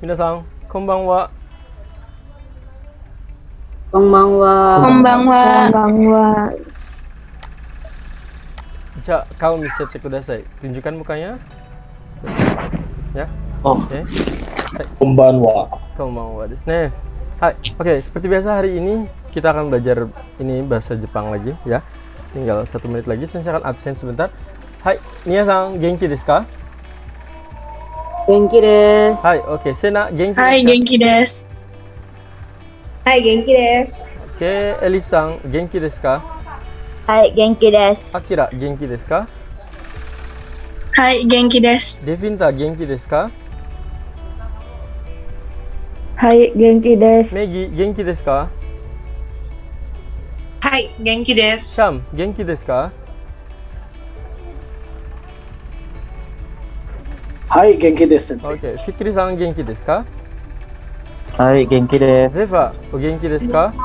皆さん、こんばんは。こんばんは。こんばんは。こんばんは。じゃあ、顔見せてください。Tunjukkan mukanya. Ya. Oh, Oke. konbanwa. Konbanwa desu ne. Hai. Oke, seperti biasa hari ini kita akan belajar ini bahasa Jepang lagi ya. Tinggal 1 menit lagi, saya akan absen sebentar. Hai, Nia-san, genki desu ka? Genki desu. Hai, oke. Sena, genki desu ka? Hai, genki desu. Hai, genki desu. Oke, Eli-san, genki desu ka? Hai, genki desu. Akira, genki desu ka? Hai, genki desu. Devinta, genki desu ka? Hai, genki desu. Megi, genki desu ka? Hai, genki desu. Sham, genki desu ka? Hai, genki desu, sensei. Oke, Fikri-san, genki desu ka? Hai, genki desu. Zeva, o genki desu ka?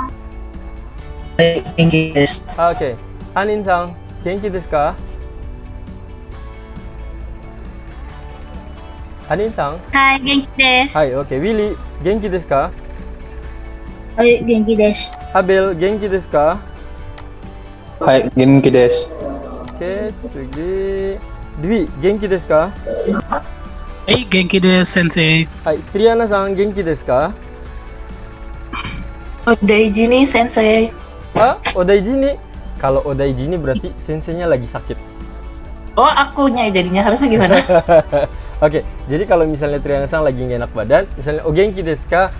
Hai, genki desu. Oke, Anin-san, genki desu ka? Anin-san? Hai, genki desu. Hai, oke. Willy, genki desu ka? Hai, genki desu. Abel, genki desu ka? Hai, genki desu. Oke, tsugi. Dwi, genki desu ka? Hai, genki desu, sensei. Hai, Triana-san, genki desu ka? Odaiji nih, sensei. Ah, Odaiji ni. Kalau Odaiji ni berarti senseinya lagi sakit. Oh, akunya jadinya harusnya gimana? Oke, jadi kalau misalnya Triana-san lagi nggak enak badan, misalnya o genki desu ka?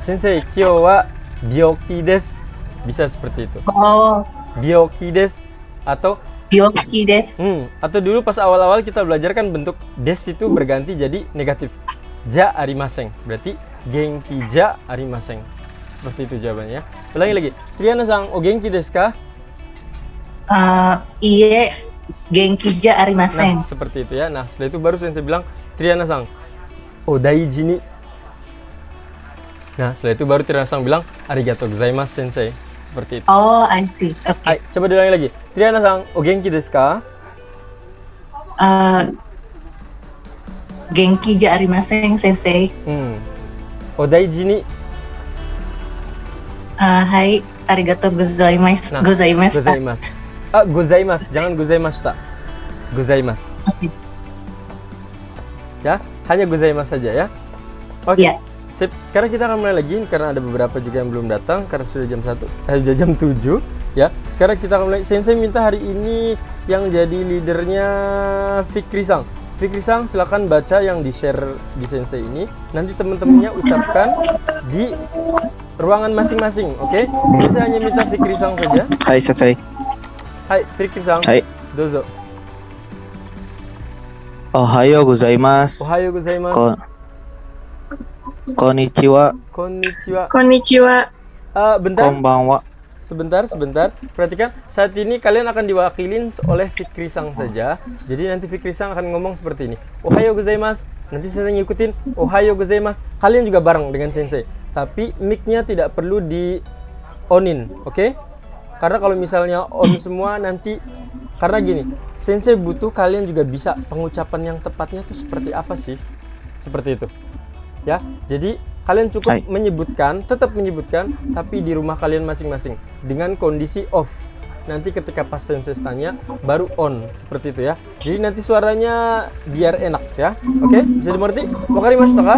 Sensei, kyou wa byoki desu. Bisa seperti itu. Oh, Byoki desu atau byoki desu. atau dulu pas awal-awal kita belajar kan bentuk des itu berganti jadi negatif. Ja arimasen. Berarti genki ja arimasen. Seperti itu jawabannya. Ulangi lagi. Triana-san, o genki desu ka? Iye, genki ja arimasen. Nah, seperti itu ya. Nah, setelah itu baru sensei bilang, Triana-san, o daiji ni. Nah, setelah itu baru Triana-san bilang, arigatou gozaimasu, sensei. Seperti itu. Oh, I see. Oke. Hai, coba diulangi lagi. Triana-san, o genki desu ka? Genki ja arimasen, sensei. O daiji ni. Hai, arigatou gozaimasu. Nah, Gozaimasu. Gozaimasu. Ah, gozaimasu. Jangan gozaimashita. Gozaimasu. Oke. Ya, hanya gozaimasu saja ya. Oke. Iya. Sip. Sekarang kita akan mulai lagi karena ada beberapa juga yang belum datang karena sudah jam 1, sudah jam 7 ya. Sekarang kita akan mulai. Sensei minta hari ini yang jadi leadernya Fikri-san. Fikri-san silakan baca yang di-share di Sensei ini. Nanti teman-temannya ucapkan di ruangan masing-masing, oke? Sensei hanya minta Fikri-san saja. Hai, sensei. Hai, Fikri-san. Hai. Dozo. Ohayo gozaimasu. Ohayo gozaimasu. Konnichiwa. Konnichiwa. Konnichiwa. Bentar. Konbanwa. Sebentar. Perhatikan, saat ini kalian akan diwakilin oleh Fikri-san saja. Jadi nanti Fikri-san akan ngomong seperti ini. Ohayo gozaimasu. Nanti saya ngikutin Ohayo gozaimasu. Kalian juga bareng dengan sensei. Tapi mic-nya tidak perlu di onin, oke? Karena kalau misalnya on semua nanti, karena gini, sensei butuh kalian juga bisa pengucapan yang tepatnya tuh seperti apa sih? Seperti itu. Ya, jadi kalian cukup menyebutkan, tetap menyebutkan, tapi di rumah kalian masing-masing dengan kondisi off. Nanti ketika pas sensei tanya, baru on, seperti itu ya. Jadi nanti suaranya biar enak ya. Oke, bisa dimengerti? Wakarimashita ka?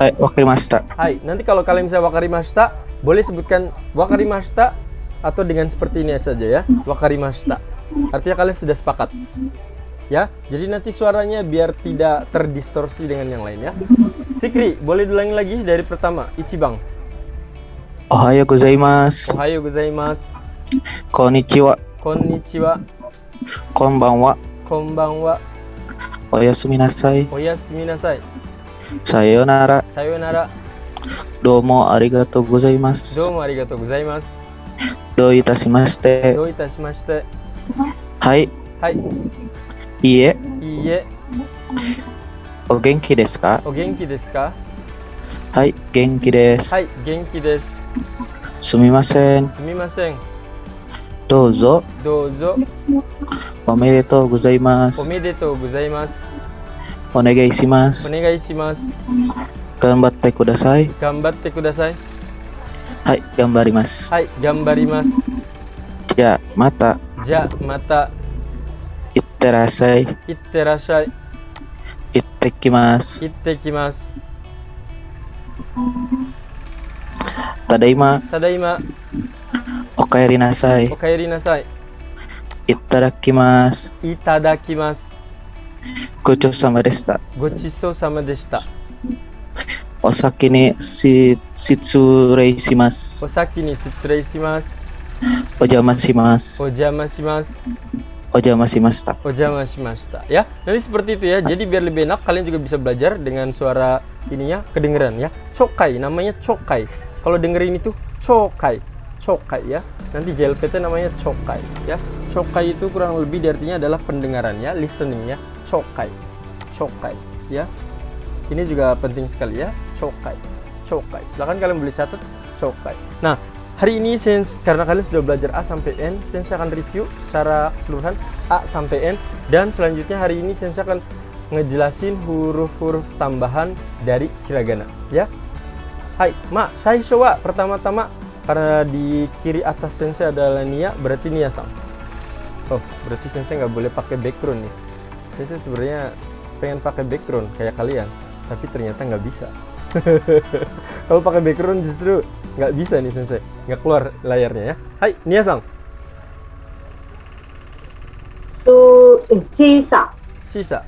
Hai, wakarimashita. Hai, nanti kalau kalian bisa wakarimashita, boleh sebutkan wakarimashita atau dengan seperti ini saja ya. Wakarimashita. Artinya kalian sudah sepakat. Ya, jadi nanti suaranya biar tidak terdistorsi dengan yang lain ya. Fikri, boleh diulangi lagi dari pertama, Ichibang. Ohayo gozaimasu. Ohayo gozaimasu. Konnichiwa. Konnichiwa. Konbanwa. Konbanwa. Oyasumi nasai. Oyasumi nasai. Sayonara. Sayonara. Domo arigatou gozaimasu. Domo arigatou gozaimasu. Do itashimashite. Do itashimashite. Hai. Hai. Iye. Iye. O genki desu ka? O genki desu ka? Hai, genki desu. Hai, genki desu. Sumimasen. Sumimasen. Douzo. Douzo. Omedetou gozaimasu. Omedetou gozaimasu. Onegai shimasu. Onegai shimasu. Gambatte kudasai. Gambatte kudasai. Hai, gambarimasu. Hai, gambarimasu. Ja, mata. Ja, mata. Itterasai. Itterashai. Ittekimasu. Ittekimasu. Tadaima. Tadaima. Okaeri nasai. Okaeri nasai. Itadakimasu. Itadakimasu. Gocho sama deshita. Gochiso sama deshita. Osaki ni shitsurei shimasu. Osaki ni shitsurei shimasu. Ojamasimasu. Ojamasimasu. Ojamasimashita. Ojamashimashita. Ya, nanti seperti itu ya. Jadi biar lebih enak, kalian juga bisa belajar dengan suara ininya kedengeran ya. Chokai, namanya chokai. Kalau dengerin itu chokai. Chokai ya. Nanti JLPT namanya chokai ya. Chokai itu kurang lebih artinya adalah pendengaran ya, listening ya. Chokai. Chokai ya. Ini juga penting sekali ya. Chokai. Chokai. Silahkan kalian boleh catat chokai. Nah, hari ini karena kalian sudah belajar A sampai N, Sensei akan review secara keseluruhan A sampai N, dan selanjutnya hari ini Sensei akan ngejelasin huruf-huruf tambahan dari hiragana ya. Hai, saisho wa pertama-tama, karena di kiri atas Sensei adalah Nia, berarti Nia-san. Oh, berarti Sensei nggak boleh pakai background nih. Sensei sebenarnya pengen pakai background kayak kalian, tapi ternyata nggak bisa. Kalau pakai background justru nggak bisa nih Sensei, nggak keluar layarnya ya. Hai, Nia-san. Sisa. Sisa.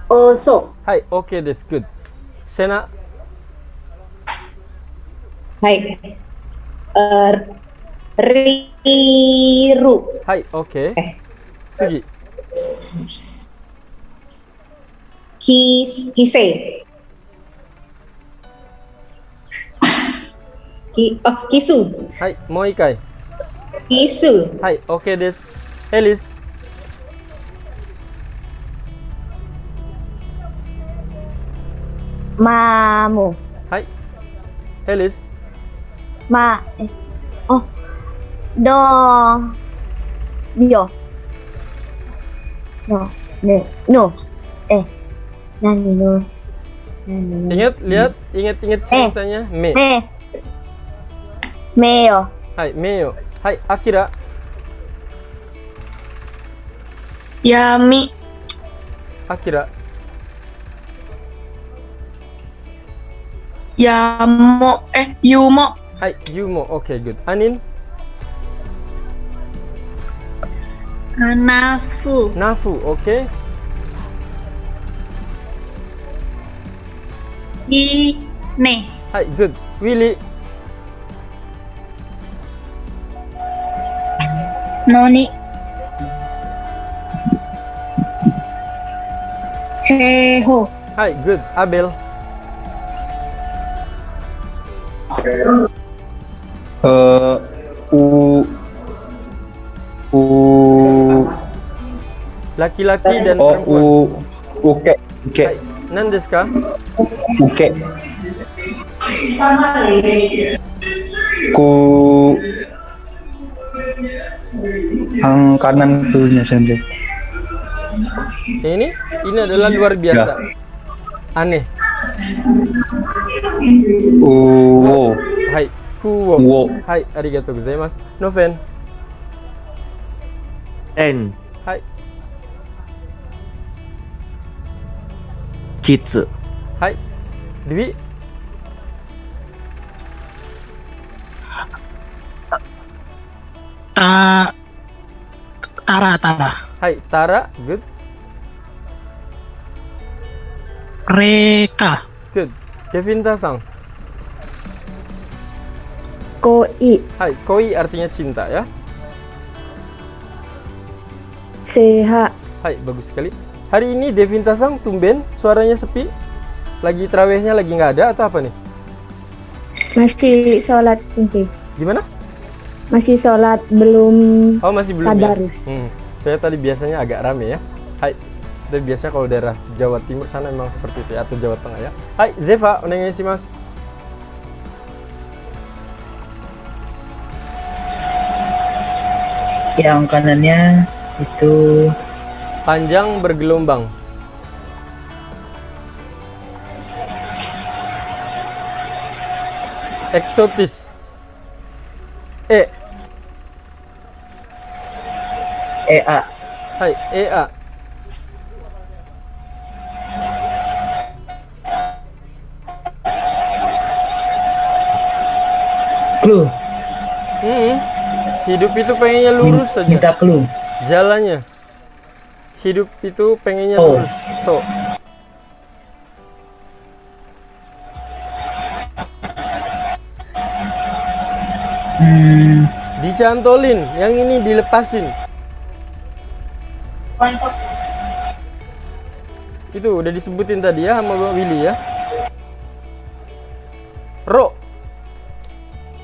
Oso. Hai, okay, that's good. Sena. Hai. Riru. Hai, okay. Sugi. Kise. Kisu. Hai, moikai. Kisu. Hai, okay, des. Elis. Mamu. Hai. Elis. Do. Dio. No. No. Nani no. Ingat ceritanya. Meo. Hai, Meo. Hai, Akira. Yami. Akira. Yumo. Hai, Yumo. Okay, good. Anin. Nafu. Nafu. Okay. Ne. Hai, good. Willy. Noni. Heho. Hai, good. Abel. Laki-laki dan perempuan. Uke. Hai, nan desu ka? Uke. Yang kanan punya Sensei. Ini adalah luar biasa. Aneh. Wo. Hai, kuwo. Wo. Hai, arigatou gozaimasu. Noven. En. Hai. Chitsu. Hai. Dwi. Tara. Hai, Tara. Good. Reka. Good. Devinta-san. Koi. Hai, koi artinya cinta ya. Seha. Hai, bagus sekali. Hari ini Devinta-san tumben suaranya sepi. Lagi terawihnya lagi nggak ada atau apa nih? Masih sholat sih. Gimana? Masih sholat, belum. Oh, masih belum ya? Tadarus. Saya tadi biasanya agak rame ya. Hai. Dan biasanya kalau daerah Jawa Timur sana memang seperti itu ya, atau Jawa Tengah ya. Hai, Zeva, onegaishimasu. Yang kanannya itu Panjang bergelombang. Eksotis. E. EA. Hai, EA. Clue. Hidup itu pengennya lurus saja. Minta clue. Jalannya. Hidup itu pengennya Oh. lurus. Tuh. Dicantolin, yang ini dilepasin. Itu udah disebutin tadi ya sama Bang Willy ya. Ro.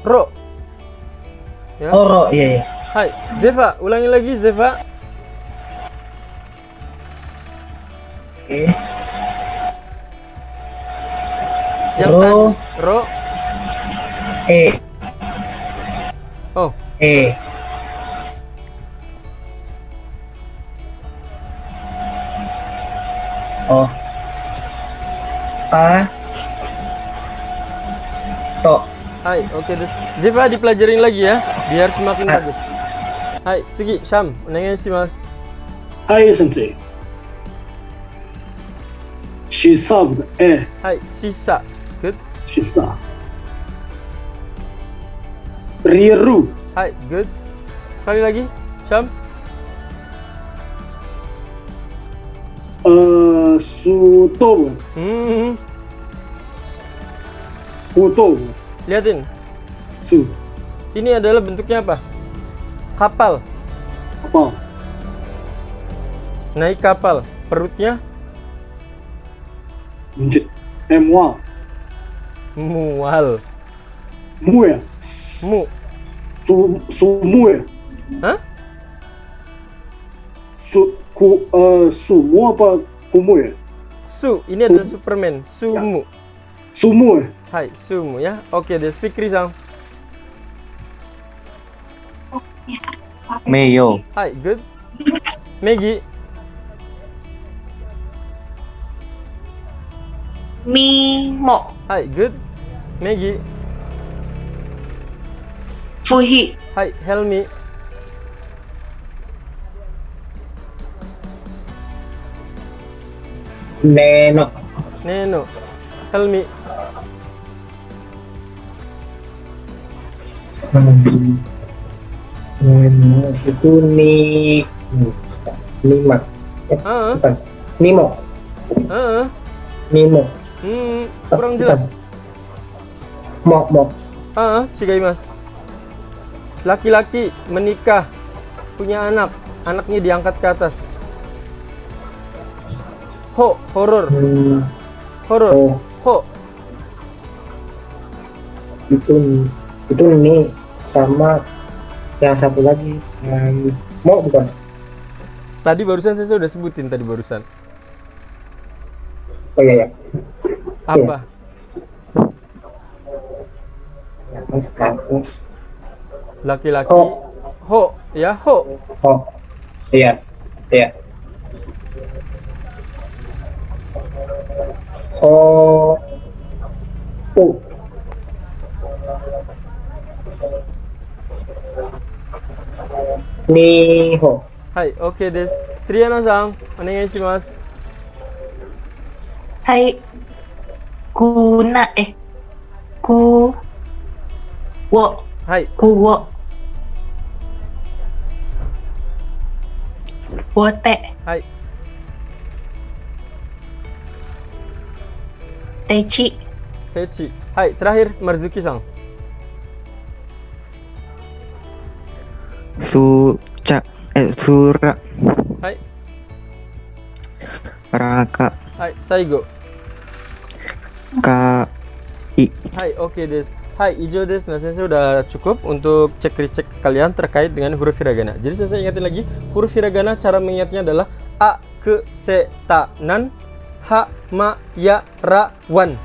Ro. Ya. Oro, iya, iya. Hai, Zeva, ulangi lagi Zeva. Oke. Yang Ro. tadi. Ro. E. Oh, E. Oh. A. To. hai, oke deh. Zeva dipelajarin lagi ya, biar semakin bagus. Hai, Sugi, Syam, onegaishimasu. はい先生。シサブえ Hai, sisa. Good. シサ。リル Hai, good. Sekali lagi, Syam. ストブ Hmm, フトブ liatin. ス Ini adalah bentuknya apa? Kapal. パ Naik kapal. Perutnya ンジエムワ mual. ムエ Mu. スムエ Hah? スムアパクムエ Su. Ini adalah Superman. Sumu. スムエ Hai, sumu ya. Oke deh, Fikri-san. Meyo. Hai, good. Megi. Mimo. Hai, good. Megi. Fuhi. Hai, Helmi. Neno. Neno. Helmi. Neno itu Nimak. Ah, Bukan. Nimo. ah. Nimo. Kurang jelas. Mo. Ah, Shigaimasu. Laki-laki menikah, punya anak, anaknya diangkat ke atas. Ho, horor, horor. Oh, Ho, itu nih sama yang satu lagi. Mo bukan? tadi barusan saya sudah sebutin tadi barusan. Oh iya ya. Apa? Atas. Laki-laki. Ho. Ho, ya ho. Oh, iya. Oh. Niho. Hai, oke desu. Triana-san, onegaishimasu. Hai. Kuna. Ku. Wo. Hai, Kuwo. Wote. hai, Teichi. Teichi. Hai, terakhir Marzuki-san. Sura. Hai, Raka. hai, Saigo. Kai. Hai, oke desu. Hai, ijo desu. Nah, saya sudah cukup untuk cek-recek kalian terkait dengan huruf hiragana. Jadi saya ingatin lagi, huruf hiragana cara mengingatnya adalah A, ke, se, ta, nan, ha, ma, ya, ra, wan.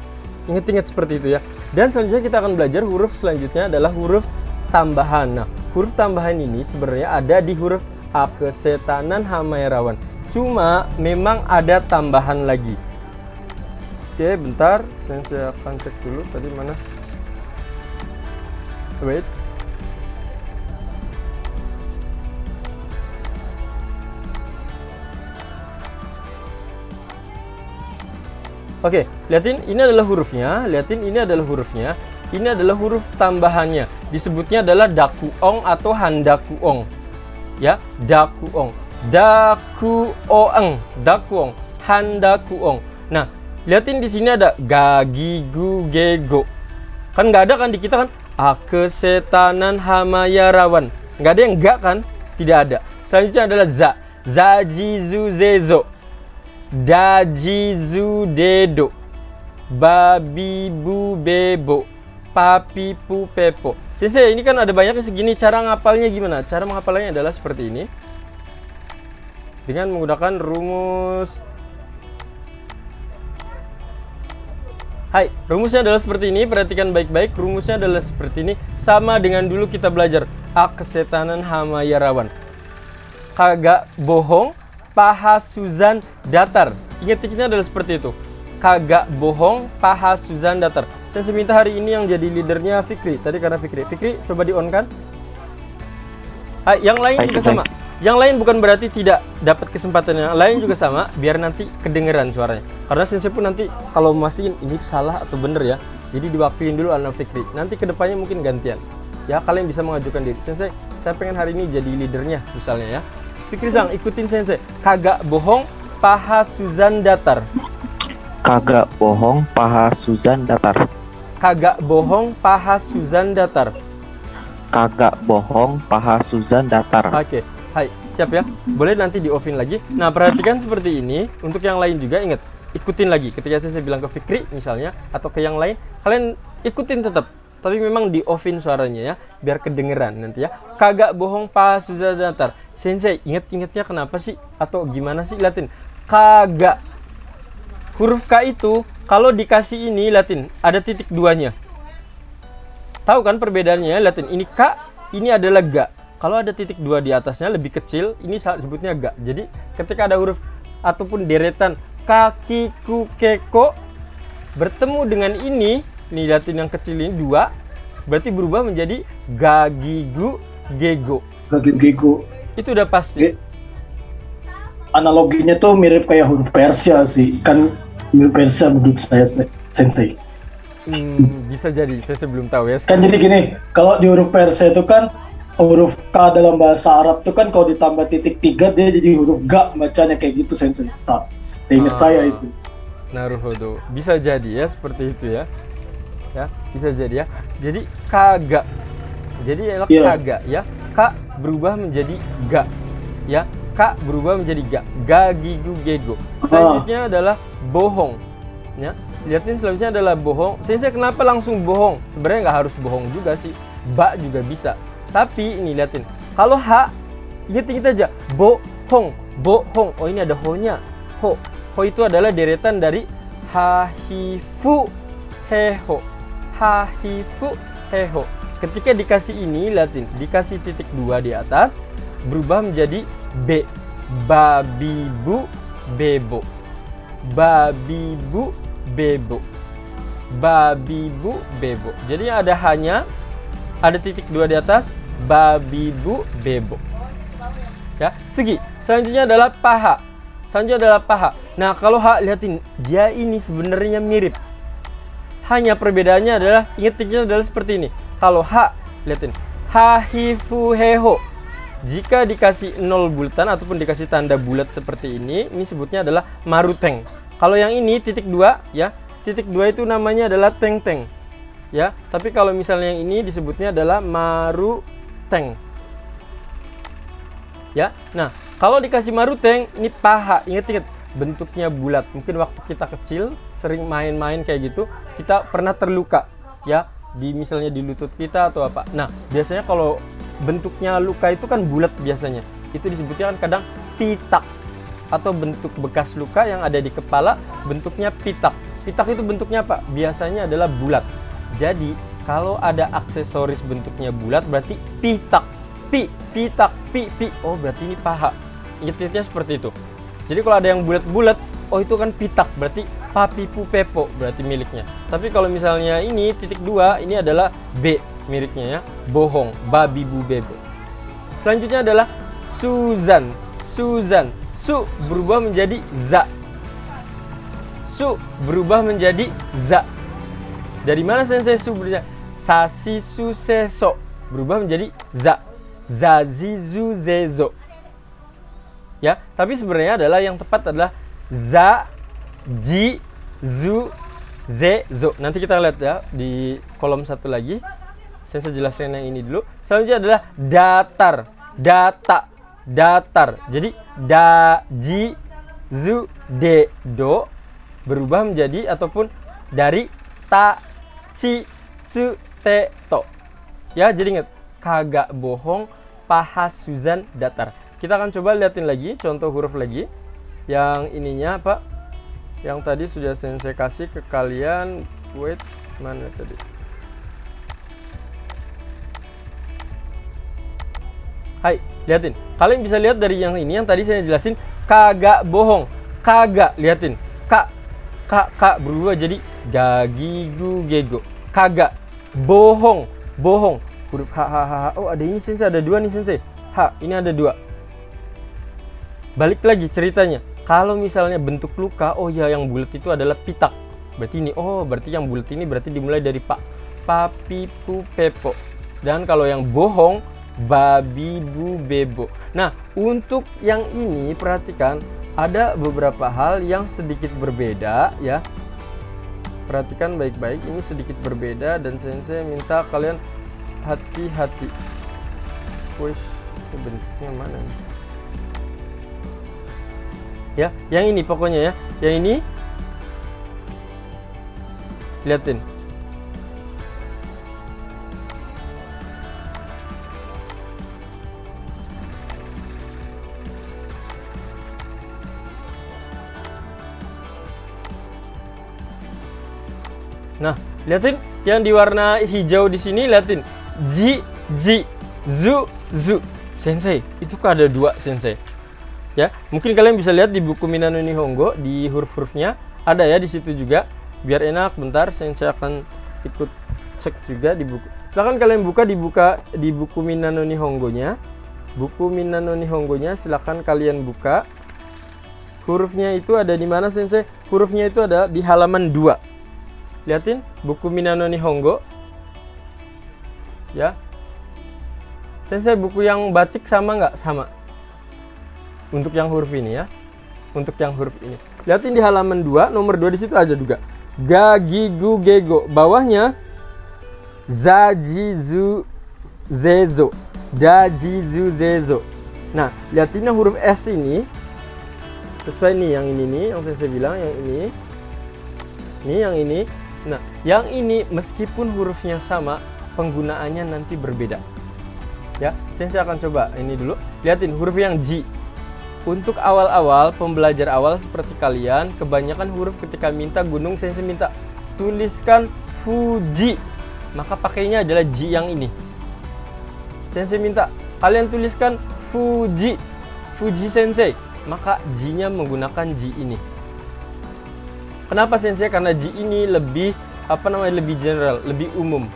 Ingat-ingat seperti itu ya. Dan selanjutnya kita akan belajar huruf selanjutnya adalah huruf tambahan. Nah, huruf tambahan ini sebenarnya ada di huruf A, ke, se, ta, nan, ha, ma, ya, ra, wan. Cuma memang ada tambahan lagi. Oke, bentar, saya akan cek dulu tadi mana. Wait. Oke, liatin ini adalah hurufnya, liatin ini adalah hurufnya. Ini adalah huruf tambahannya. Disebutnya adalah dakuong atau handakuong. Ya, dakuong. Dakuong, dakuong, handakuong. Nah, liatin di sini ada gagigu gego. Kan nggak ada kan di kita kan? Kesetanan hamayarawan. Nggak ada yang nggak kan? Tidak ada. Selanjutnya adalah za. Zajizu zezo. Dajizu dedo. Babibu bebo. Papipu pepo. Sensei, ini kan ada banyak segini. Cara ngapalnya gimana? Cara menghafalnya adalah seperti ini. Dengan menggunakan rumus. Hai, rumusnya adalah seperti ini. Perhatikan baik-baik. Rumusnya adalah seperti ini. Sama dengan dulu kita belajar. Kesetanan hamayarawan. Kagak bohong, paha Suzan datar. Ingat-ingatnya adalah seperti itu. Kagak bohong, paha Suzan datar. Saya minta hari ini yang jadi leadernya Fikri. Tadi karena Fikri. Fikri, coba di-on kan? Hai, yang lain juga sama. Yang lain bukan berarti tidak dapat kesempatan, yang lain juga sama, biar nanti kedengeran suaranya. Karena sensei pun nanti kalau mastiin ini salah atau bener ya, jadi diwaktuin dulu anak Fikri. Nanti kedepannya mungkin gantian. Ya, kalian bisa mengajukan diri. Sensei, saya pengen hari ini jadi leadernya misalnya ya. Fikri sang, ikutin sensei. Kagak bohong, paha Suzan datar. Kagak bohong, paha Suzan datar. Kagak bohong, paha Suzan datar. Kagak bohong, paha Suzan datar. Oke. Hai, siap ya? Boleh nanti di-offin lagi. Nah, perhatikan seperti ini. Untuk yang lain juga ingat, ikutin lagi. Ketika saya bilang ke Fikri misalnya, atau ke yang lain, kalian ikutin tetap. Tapi memang di-offin suaranya ya, biar kedengeran nanti ya. Kagak bohong, paha Suzan datar. Sensei, ingat-ingatnya kenapa sih? Atau gimana sih? Latin. Kagak. Huruf K itu, kalau dikasih ini, Latin, ada titik duanya. Tahu kan perbedaannya? Latin, ini K, ini adalah ga. Kalau ada titik dua di atasnya lebih kecil, ini sebutnya ga. Jadi ketika ada huruf ataupun deretan kaki ku keko bertemu dengan ini Latin yang kecil ini dua, berarti berubah menjadi gagigu gego. Gagigu gego. Itu udah pasti. Analoginya tuh mirip kayak huruf Persia sih, kan mirip Persia menurut saya, sensei. Bisa jadi, saya belum tahu ya. Kan jadi gini, kalau di huruf Persia itu kan huruf K dalam bahasa Arab tuh kan kalau ditambah titik 3 dia jadi huruf ga, bacanya kayak gitu sensei. Ingat saya itu. Naruhodo. Bisa jadi ya seperti itu ya. Ya, bisa jadi ya. Jadi kagak. Jadi adalah kagak ya. K berubah menjadi ga. Ya, K berubah menjadi ga. Gagigu gego. Selanjutnya adalah bohong. Ya. Lihatin selanjutnya adalah bohong. Sensei kenapa langsung bohong? Sebenarnya nggak harus bohong juga sih. Ba juga bisa. Tapi ini liatin, kalau H, ingat aja, bohong, bohong. Oh ini ada ho-nya, ho. Ho itu adalah deretan dari hahifu heho, hahifu heho. Ketika dikasih ini, liatin, dikasih titik 2 di atas, berubah menjadi B, babibu bebo, babibu bebo, babibu bebo. Jadi ada hanya ada titik 2 di atas, babibu bebo. Ya, segi. Selanjutnya adalah paha. Selanjutnya adalah paha. Nah, kalau H, lihatin, dia ini sebenarnya mirip. Hanya perbedaannya adalah, ingat-ingatnya adalah seperti ini. Kalau H, lihatin, hahifu heho. Jika dikasih 0 bulatan ataupun dikasih tanda bulat seperti ini sebutnya adalah maruteng. Kalau yang ini titik 2 ya, titik 2 itu namanya adalah teng-teng. Ya, tapi kalau misalnya yang ini disebutnya adalah maruteng. Ya, nah kalau dikasih maruteng ini paha, ingat-ingat bentuknya bulat. Mungkin waktu kita kecil sering main-main kayak gitu, kita pernah terluka ya, di misalnya di lutut kita atau apa. Nah, biasanya kalau bentuknya luka itu kan bulat biasanya. Itu disebutnya kan kadang pitak, atau bentuk bekas luka yang ada di kepala bentuknya pitak. Pitak itu bentuknya apa? Biasanya adalah bulat. Jadi kalau ada aksesoris bentuknya bulat berarti pitak, pitak, pi. Oh berarti ini paha. Ingatnya seperti itu. Jadi kalau ada yang bulat-bulat, oh itu kan pitak, berarti papi pu pepo berarti miliknya. Tapi kalau misalnya ini titik 2, ini adalah B miliknya ya, bohong, babi bu bebo. Selanjutnya adalah Suzan. Suzan, su berubah menjadi za. Su berubah menjadi za. Dari mana sensei su berubah? Sasi su seso berubah menjadi za. Zazi zu zezo. Ya, tapi sebenarnya adalah yang tepat adalah za, ji, zu, ze, zo. Nanti kita lihat ya di kolom 1 lagi. Saya jelaskan yang ini dulu. Selanjutnya adalah datar, data, datar. Jadi da, ji, zu, de, do berubah menjadi ataupun dari ta, ci, cu, te, to. Ya, jadi ingat kagak bohong, paha Suzan datar. Kita akan coba liatin lagi contoh huruf lagi. Yang ininya apa? Yang tadi sudah sensei kasih ke kalian. Wait, mana tadi? Hai, liatin. Kalian bisa lihat dari yang ini, yang tadi saya jelasin kagak bohong. Kagak, liatin. Kak berubah jadi gagigu gego. Kagak bohong, bohong. Huruf H. Oh, ada ini sensei, ada 2 nih sensei. H, ini ada 2. Balik lagi ceritanya. Kalau misalnya bentuk luka, oh ya yang bulat itu adalah pitak. Berarti ini, oh berarti yang bulat ini berarti dimulai dari pak. Papi pu pepo. Sedangkan kalau yang bohong, babi bu bebo. Nah, untuk yang ini perhatikan ada beberapa hal yang sedikit berbeda ya. Perhatikan baik-baik, ini sedikit berbeda dan sensei minta kalian hati-hati. Wih, bentuknya mana nih? Ya, yang ini pokoknya ya. Yang ini liatin. Nah, liatin yang di warna hijau di sini, liatin. Ji, zu, zu. Sensei, itu kok ada 2 sensei. Ya, mungkin kalian bisa lihat di buku Minano Nihongo di huruf-hurufnya ada ya di situ juga. Biar enak, bentar sensei akan ikut cek juga di buku. Silakan kalian buka di buku Minano Nihongonya. Buku Minano Nihongonya silakan kalian buka. Hurufnya itu ada di mana sensei? Hurufnya itu ada di halaman 2. Liatin buku Minano Nihongo. Ya. Sensei, buku yang batik sama nggak? Sama. Untuk yang huruf ini ya. Untuk yang huruf ini. Liatin di halaman 2, nomor 2 di situ aja juga. Gagigu gego. Bawahnya zajizu zezo. Dajizu zezo. Nah, liatin huruf S ini. Sesuai nih yang ini nih, yang sensei bilang yang ini. Ini yang ini. Nah, yang ini meskipun hurufnya sama, penggunaannya nanti berbeda. Ya, sensei akan coba ini dulu. Liatin huruf yang J. Untuk awal-awal, pembelajar awal seperti kalian, kebanyakan huruf ketika minta gunung, sensei minta tuliskan Fuji. Maka pakainya adalah J yang ini. Sensei minta kalian tuliskan Fuji. Fuji sensei. Maka J-nya menggunakan J ini. Kenapa sensei? Karena J ini lebih lebih general, lebih umum.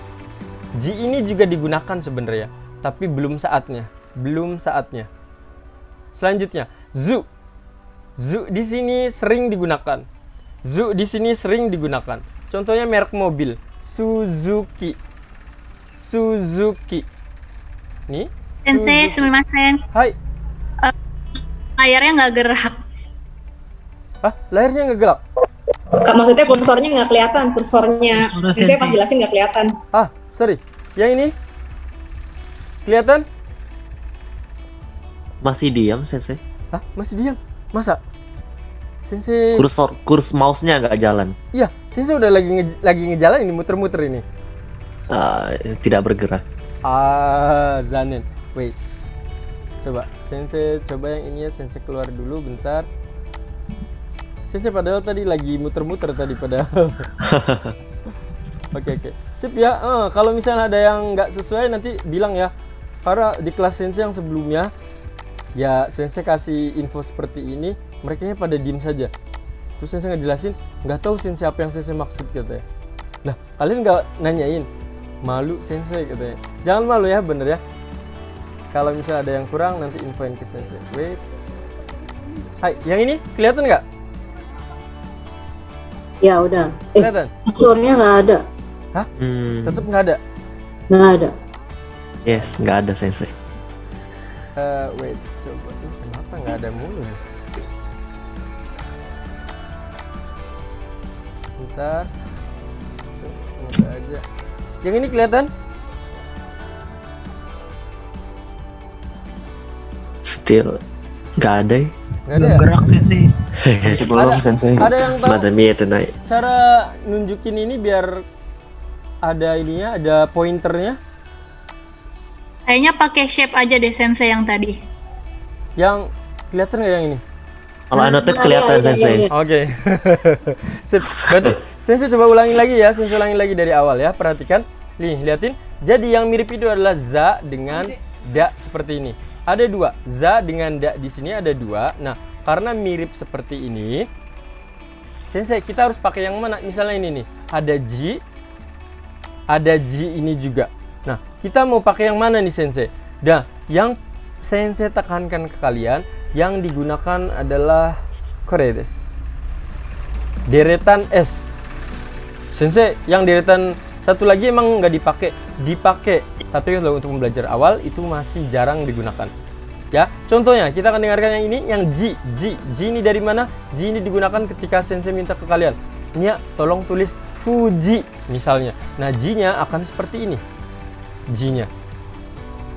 J ini juga digunakan sebenarnya, tapi belum saatnya. Belum saatnya. Selanjutnya, zu. Zu di sini sering digunakan. Zu di sini sering digunakan. Contohnya merek mobil, Suzuki. Suzuki. Nih. Sensei, sumimasen. Hai. Layarnya nggak gerak. Hah? Layarnya nggak gerak? Kak, maksudnya kursornya nggak kelihatan, kursornya. Sensei pas jelasin nggak kelihatan. Ah, sorry. Yang ini kelihatan? Masih diam, Sensei. Hah? Masih diam? Masa? Sensei. Kurs mouse-nya nggak jalan. Iya, Sensei udah lagi ngejalan ini, muter-muter ini. Tidak bergerak. Zanen. Wait. Coba, Sensei coba yang ini ya, Sensei keluar dulu bentar. Sensei padahal tadi lagi muter-muter tadi padahal. Oke. Sip ya. Kalau misalnya ada yang nggak sesuai nanti bilang ya. Karena di kelas Sensei yang sebelumnya ya sensei kasih info seperti ini, mereka pada diem saja. Terus sensei ngejelasin, nggak tahu sensei apa yang sensei maksud katanya. Nah, kalian nggak nanyain, malu sensei katanya. Jangan malu ya, bener ya. Kalau misalnya ada yang kurang, nanti infoin ke sensei. Wait. Hai, yang ini kelihatan nggak? Ya udah. Kelihatan? Kursornya nggak ada. Hah? Tetap nggak ada? Nggak ada. Yes, nggak ada sensei. Wait, coba. Kenapa nggak ada mulu? Bentar. Semoga aja. Yang ini kelihatan? Still nggak ada. Nggak ada. Gerak sensei. Belum sensei. Ada yang tahu Madami tonight. cara nunjukin ini biar ada ininya, ada pointernya? Kayaknya pakai shape aja deh sensei yang tadi. Yang kelihatan nggak yang ini? Kalau annotate kelihatan sensei. Oke. Sip. Berarti sensei coba ulangi lagi ya, sensei ulangi lagi dari awal ya. Perhatikan. Nih, liatin. Jadi yang mirip itu adalah za dengan da seperti ini. Ada dua. Za dengan da di sini ada dua. Nah, karena mirip seperti ini, sensei kita harus pakai yang mana? Misalnya ini nih. Ada ji ini juga. Nah, kita mau pakai yang mana nih sensei? Nah, yang sensei tekankan ke kalian, yang digunakan adalah kore desu. Deretan S. Sensei, yang deretan satu lagi emang nggak dipakai. Tapi kalau untuk pembelajar awal itu masih jarang digunakan. Ya, contohnya kita akan dengarkan yang ini, yang ji. Ji ini dari mana? Ji ini digunakan ketika sensei minta ke kalian, Nya, tolong tulis Fuji misalnya. Nah, ji-nya akan seperti ini. Ji-nya.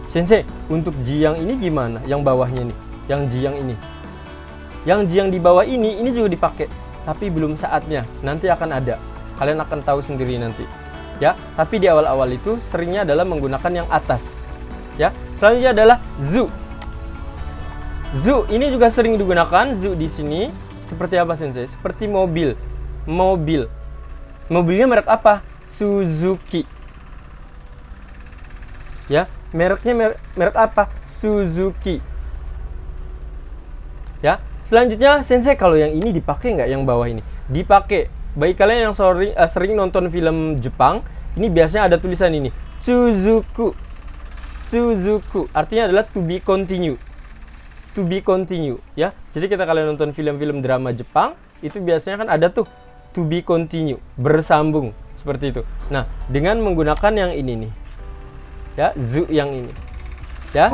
Sensei, untuk ji yang ini gimana? Yang bawahnya nih. Yang ji yang ini. Yang ji yang di bawah ini juga dipakai. Tapi belum saatnya. Nanti akan ada. Kalian akan tahu sendiri nanti. Ya, tapi di awal-awal itu seringnya adalah menggunakan yang atas. Ya, selanjutnya adalah zu. Zu ini juga sering digunakan. Zu di sini seperti apa sensei? Seperti mobil. Mobilnya merek apa? Suzuki. Ya, mereknya merek apa? Suzuki. Ya, selanjutnya sensei kalau yang ini dipakai nggak yang bawah ini? Dipakai. Bagi kalian yang sering nonton film Jepang, ini biasanya ada tulisan ini, Suzuku. Artinya adalah to be continue. Ya. Jadi kita kalian nonton film-film drama Jepang, itu biasanya kan ada tuh to be continue, bersambung seperti itu. Nah, dengan menggunakan yang ini nih. Ya, zu yang ini. Ya.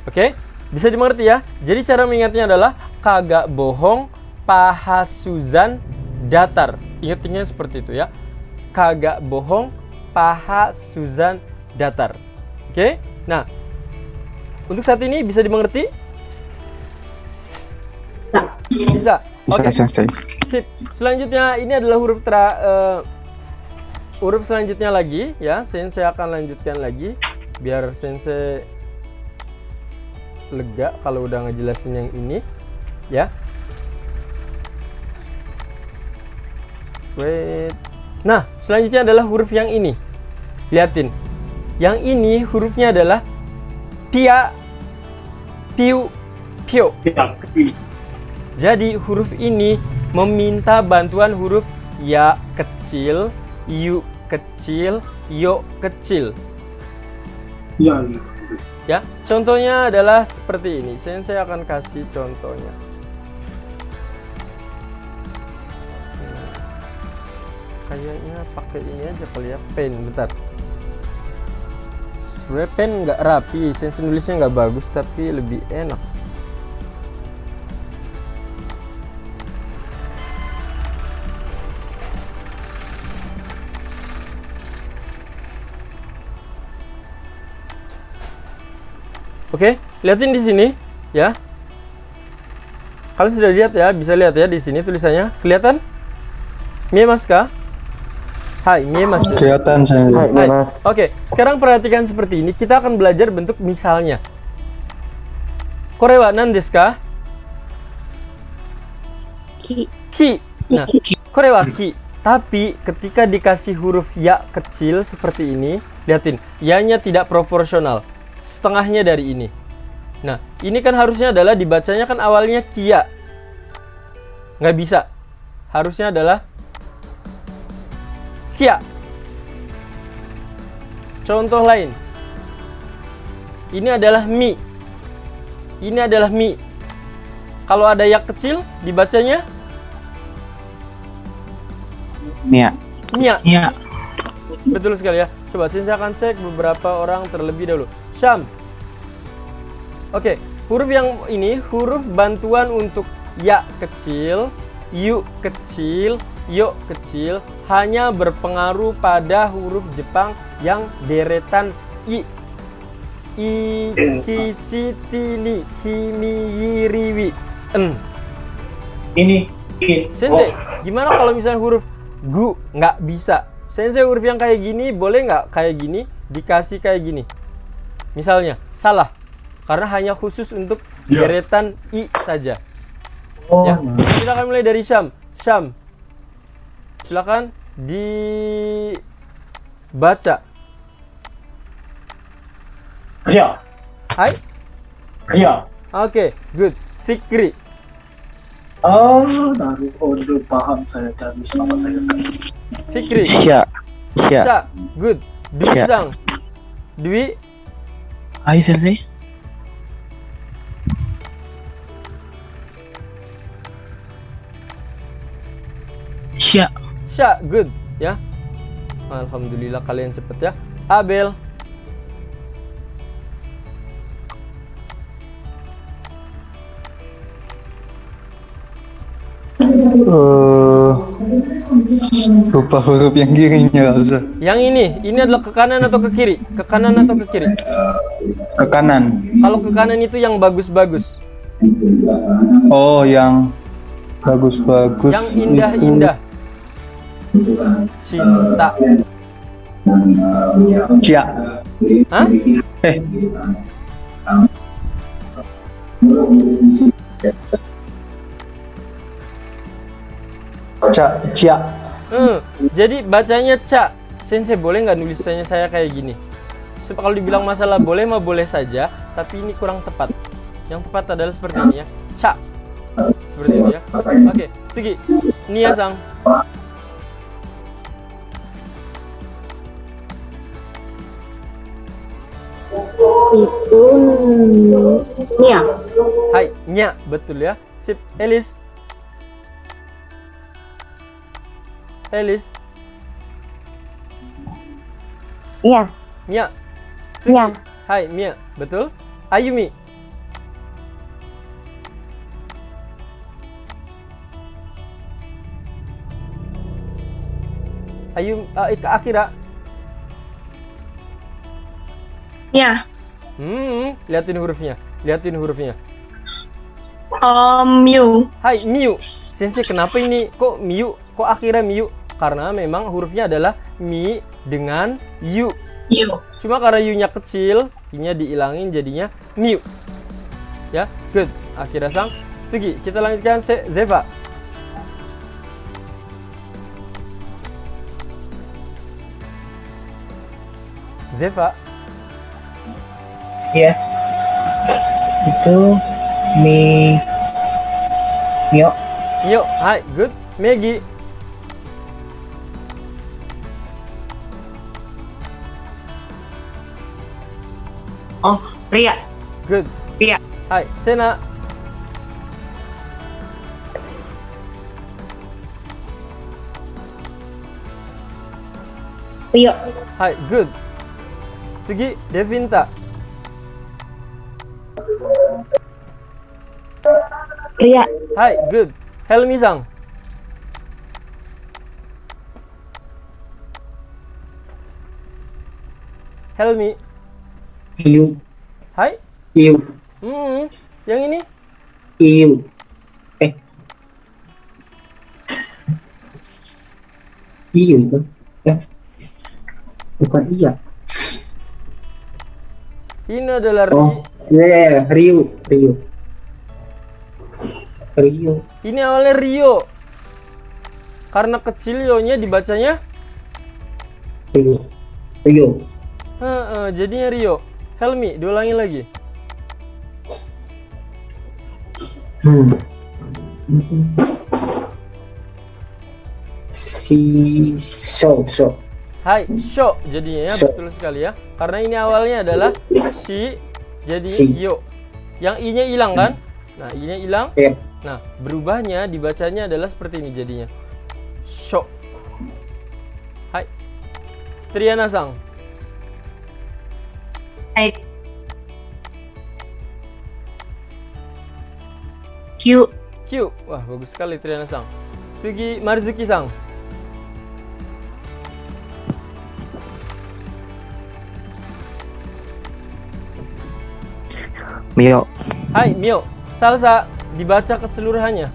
Oke, bisa dimengerti ya. Jadi cara mengingatnya adalah kagak bohong, pahasuzan, datar. Ingat-ingatnya seperti itu ya. Kagak bohong, pahasuzan, datar. Oke. Nah, untuk saat ini bisa dimengerti? Bisa. Oke. Sip. Selanjutnya ini adalah huruf selanjutnya lagi ya. Sensei akan lanjutkan lagi biar sensei lega kalau udah ngejelasin yang ini ya. Wait. Nah, selanjutnya adalah huruf yang ini. Liatin. Yang ini hurufnya adalah pia, piu, pio. Jadi huruf ini meminta bantuan huruf ya kecil, yu kecil, yo kecil. Ya, contohnya adalah seperti ini. Sensei akan kasih contohnya. Kayaknya pakai ini aja kali ya, pen. Bentar. Sebenarnya pen nggak rapi, sensei nulisnya nggak bagus, tapi lebih enak. Oke, lihatin di sini ya. Kalian sudah lihat ya, bisa lihat ya di sini tulisannya. Kelihatan? Miemasu ka? Hai, miemasu. Kelihatan saya. Oke, sekarang perhatikan seperti ini. Kita akan belajar bentuk misalnya. Kore wa nan desu ka? Ki. Ki. Nah, kore wa ki. Tapi ketika dikasih huruf ya kecil seperti ini, lihatin, ya-nya tidak proporsional. Setengahnya dari ini. Nah, ini kan harusnya adalah dibacanya kan awalnya kia. Nggak bisa. Harusnya adalah kia. Contoh lain. Ini adalah mi. Ini adalah mi. Kalau ada yak kecil, dibacanya Mia. mia. Iya. Betul sekali ya. Coba saya akan cek beberapa orang terlebih dahulu. Syam. Oke, huruf yang ini huruf bantuan untuk ya kecil, yu kecil, yo kecil hanya berpengaruh pada huruf Jepang yang deretan i. I, ki, si, ti, ni, hi, mi, yi, ri, wi, en. Ini. Sensei, gimana kalau misalnya huruf gu nggak bisa? Sensei, huruf yang kayak gini boleh nggak kayak gini dikasih kayak gini? Misalnya, salah. Karena hanya khusus untuk deretan i saja. Oh, Ya, silakan mulai dari Syam. Syam, silakan dibaca. Ria. Hai. Ria. Oke, good. Fikri. Udah paham saya cari sama saya. Fikri. Sya. Sya. Good. Dwi Sya. Sang. Dwi. Hai Sensei. Sya. Sya. Good. Ya. Alhamdulillah kalian cepet ya. Abel. Lupa huruf yang kirinya Ustaz. Yang ini adalah ke kanan atau ke kiri? Ke kanan atau ke kiri? Ke kanan. Kalau ke kanan itu yang bagus-bagus. Oh, yang bagus-bagus. Yang indah-indah. Cinta. Cia. Hah? Cia. Jadi bacanya ca. Sensei, boleh nggak nulisannya saya kayak gini? Kalau dibilang masalah boleh mah boleh saja, tapi ini kurang tepat. Yang tepat adalah seperti ini ya. Ca. Seperti itu ya. Oke, Sugi. Nia Sang. Itu Nia. Hai, Nya, betul ya. Sip, Elis. Elis. Iya. Nya. Nya. Hai, Mia, betul. Ayumi. Akira. Ya. Liatin hurufnya. Liatin hurufnya. Miu. Hai, Miu. Sensei, kenapa ini kok Miu? Kok Akira Miu? Karena memang hurufnya adalah mi dengan yu. Yu. Cuma karena yu-nya kecil, i-nya diilangin jadinya Miu. Ya, good. Akira Sang. Sugi, kita lanjutkan Zeva. Zeva. Iya. Itu Mio. Mio, hai, good. Maggie. Oh, Ria. Good. Ria. Hai, Sena. Rio. Hai, good. Sugi, Devinta. Ria. Hai, good. Helmi Sang. Helmi. Iu. Hai. Iu. Yang ini? Iu. Iu kan? Bukan iya. Ini adalah Rio. Rio. Ini awalnya Rio. Karena kecil yo-nya dibacanya Rio. jadinya Rio. Helmi, diulangi lagi. So. Hai, sho jadinya ya, Sho. betul sekali ya. Karena ini awalnya adalah shi, jadi Si. yo. Yang i-nya hilang kan? Nah, i-nya hilang. Yep. Nah, berubahnya dibacanya adalah seperti ini jadinya. Sho. Hai. Triana-sang. Hai. Q. Q. Wah, bagus sekali Triana-sang. Sugi Marzuki-sang. Mio. Hai, Mio. Salsa dibaca keseluruhannya.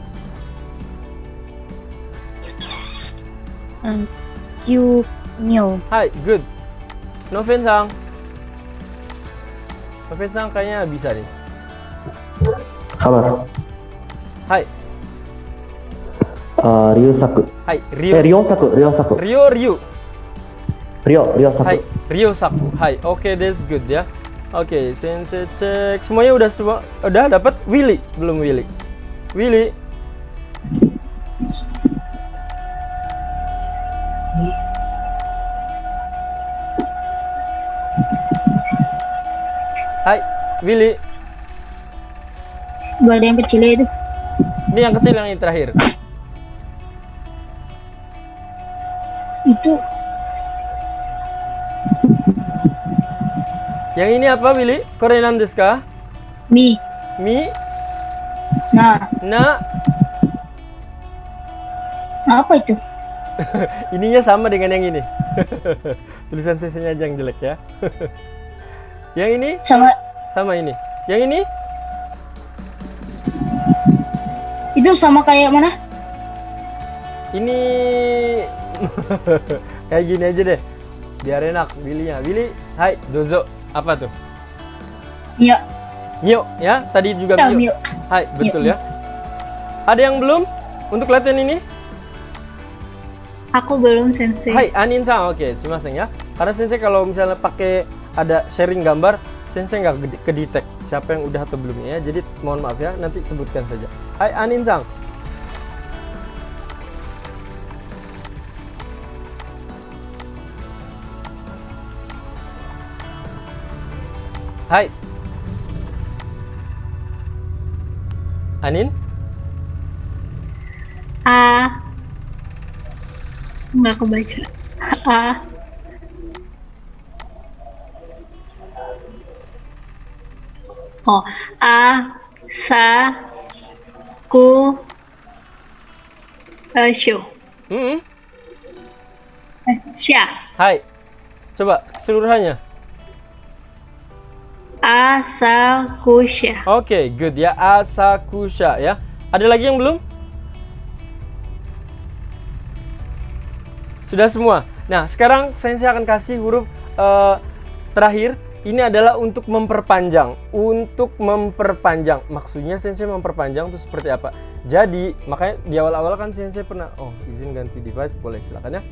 Q Mio. Hai, good. Noven-sang. Noven-sang kayaknya bisa nih. Sabar. Hai. Ryosaku. Hai, Ryo. Ryosaku. Ryosaku. Hai, Ryosaku. Hai. Oke, that's good ya. Oke, sensei cek. Semuanya udah dapat? Willy, belum Willy. Willy. Hai, Willy. Gak ada yang kecil itu. Ini yang kecil yang ini terakhir. Itu Yang ini apa, Willy? Korean desu ka? Mi. Mi? Nah, Na? apa itu? Ininya sama dengan yang ini. Tulisan CC-nya aja yang jelek ya. Yang ini? Sama ini. Yang ini? Itu sama kayak mana? Ini kayak gini aja deh. Biar enak Willy-nya. Willy, hai, dozo. Apa tuh? Mio. Mio ya, tadi juga Ya, Mio. Mio. Hai, betul ya. Ada yang belum untuk latihan ini? Aku belum sensei. Hai, Anin-san. Oke, sumimasen ya. Karena sensei kalau misalnya pakai ada sharing gambar, sensei nggak kedetek siapa yang udah atau belumnya ya. Jadi mohon maaf ya, nanti sebutkan saja. Hai, Anin-san. Hai. Anin? Nggak kebaca. Oh, sa ku sho. Sha. Hai. Coba keseluruhannya. Asakusha. Oke, good ya. Asakusha ya. Ada lagi yang belum? Sudah semua. Nah, sekarang sensei akan kasih huruf terakhir. Ini adalah untuk memperpanjang. Untuk memperpanjang. Maksudnya sensei memperpanjang itu seperti apa? Jadi, makanya di awal-awal kan sensei pernah, oh, izin ganti device, boleh silakan ya.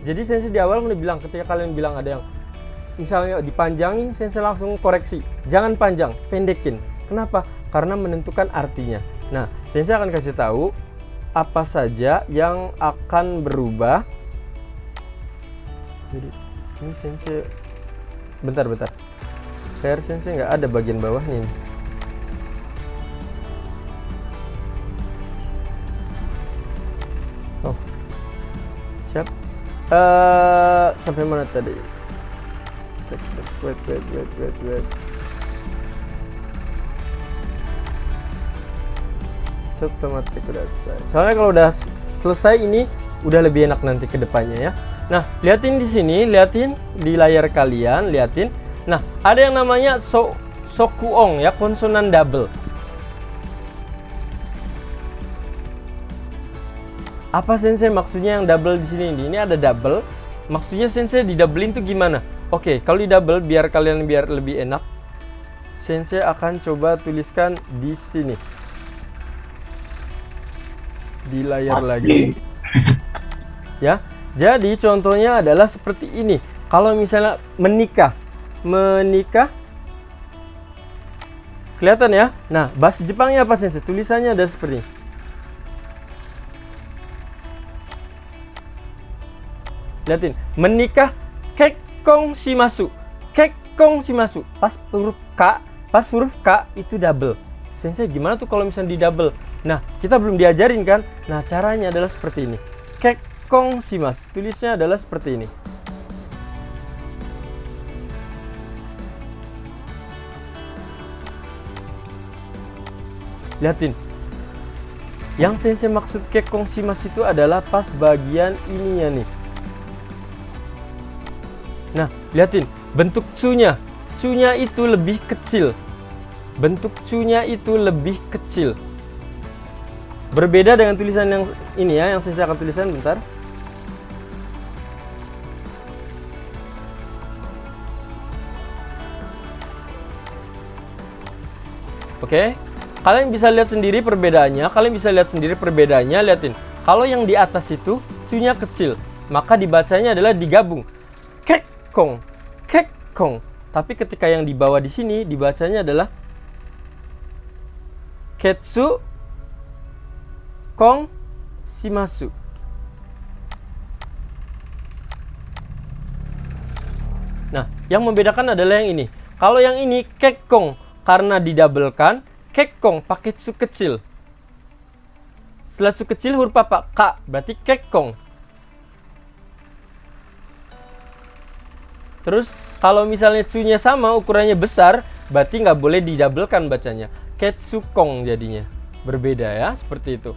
Jadi sensei di awal udah bilang, ketika kalian bilang ada yang misalnya dipanjangin, sensei langsung koreksi. Jangan panjang, pendekin. Kenapa? Karena menentukan artinya. Nah, sensei akan kasih tahu apa saja yang akan berubah. Jadi, ini sensei bentar. Share sensei nggak ada bagian bawahnya nih. Oh, siap. Sampai mana tadi? Wait. Otomatis kudasai. Soalnya kalau udah selesai ini udah lebih enak nanti ke depannya ya. Nah, liatin di sini, liatin di layar kalian, liatin. Nah, ada yang namanya sokuong ya, konsonan double. Apa sensei maksudnya yang double di sini? Ini ada double. Maksudnya sensei di doublein tuh gimana? Oke, kalau di double biar kalian lebih enak, sensei akan coba tuliskan di sini. Di layar lagi. Ya. Jadi contohnya adalah seperti ini. Kalau misalnya menikah. Kelihatan ya? Nah, bahasa Jepangnya apa Sensei? Tulisannya ada seperti ini. Lihatin, menikah kekkong shimasu. Kekkong shimasu. Pas huruf K itu double. Sensei, gimana tuh kalau misalnya di double? Nah, kita belum diajarin kan? Nah, caranya adalah seperti ini. Kekkong shimasu. Tulisnya adalah seperti ini. Lihatin. Yang Sensei maksud kekkong shimasu itu adalah pas bagian ininya nih. Nah, lihatin. Bentuk cu-nya. Cu-nya itu lebih kecil. Bentuk cu-nya itu lebih kecil. Berbeda dengan tulisan yang ini ya, yang Sensei akan tulisan bentar. Oke. Kalian bisa lihat sendiri perbedaannya. Lihatin. Kalau yang di atas itu cu-nya kecil, maka dibacanya adalah digabung. Kekkong. Kekkong. Tapi ketika yang di bawah di sini dibacanya adalah ketsu kong shimasu. Nah, yang membedakan adalah yang ini. Kalau yang ini kekkong karena didabelkan, kekkong pakai tsu kecil. Setelah tsu kecil huruf apa? K, berarti kekkong. Terus kalau misalnya tsu-nya sama, ukurannya besar, berarti nggak boleh didabelkan bacanya. Ketsukong jadinya. Berbeda ya, seperti itu.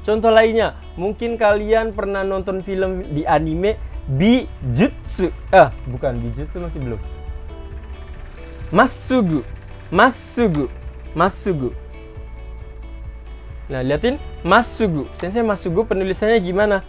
Contoh lainnya, mungkin kalian pernah nonton film di anime Bijutsu. Bukan Bijutsu, masih belum. Masugu. Nah, liatin Masugu. Sensei Masugu penulisannya gimana?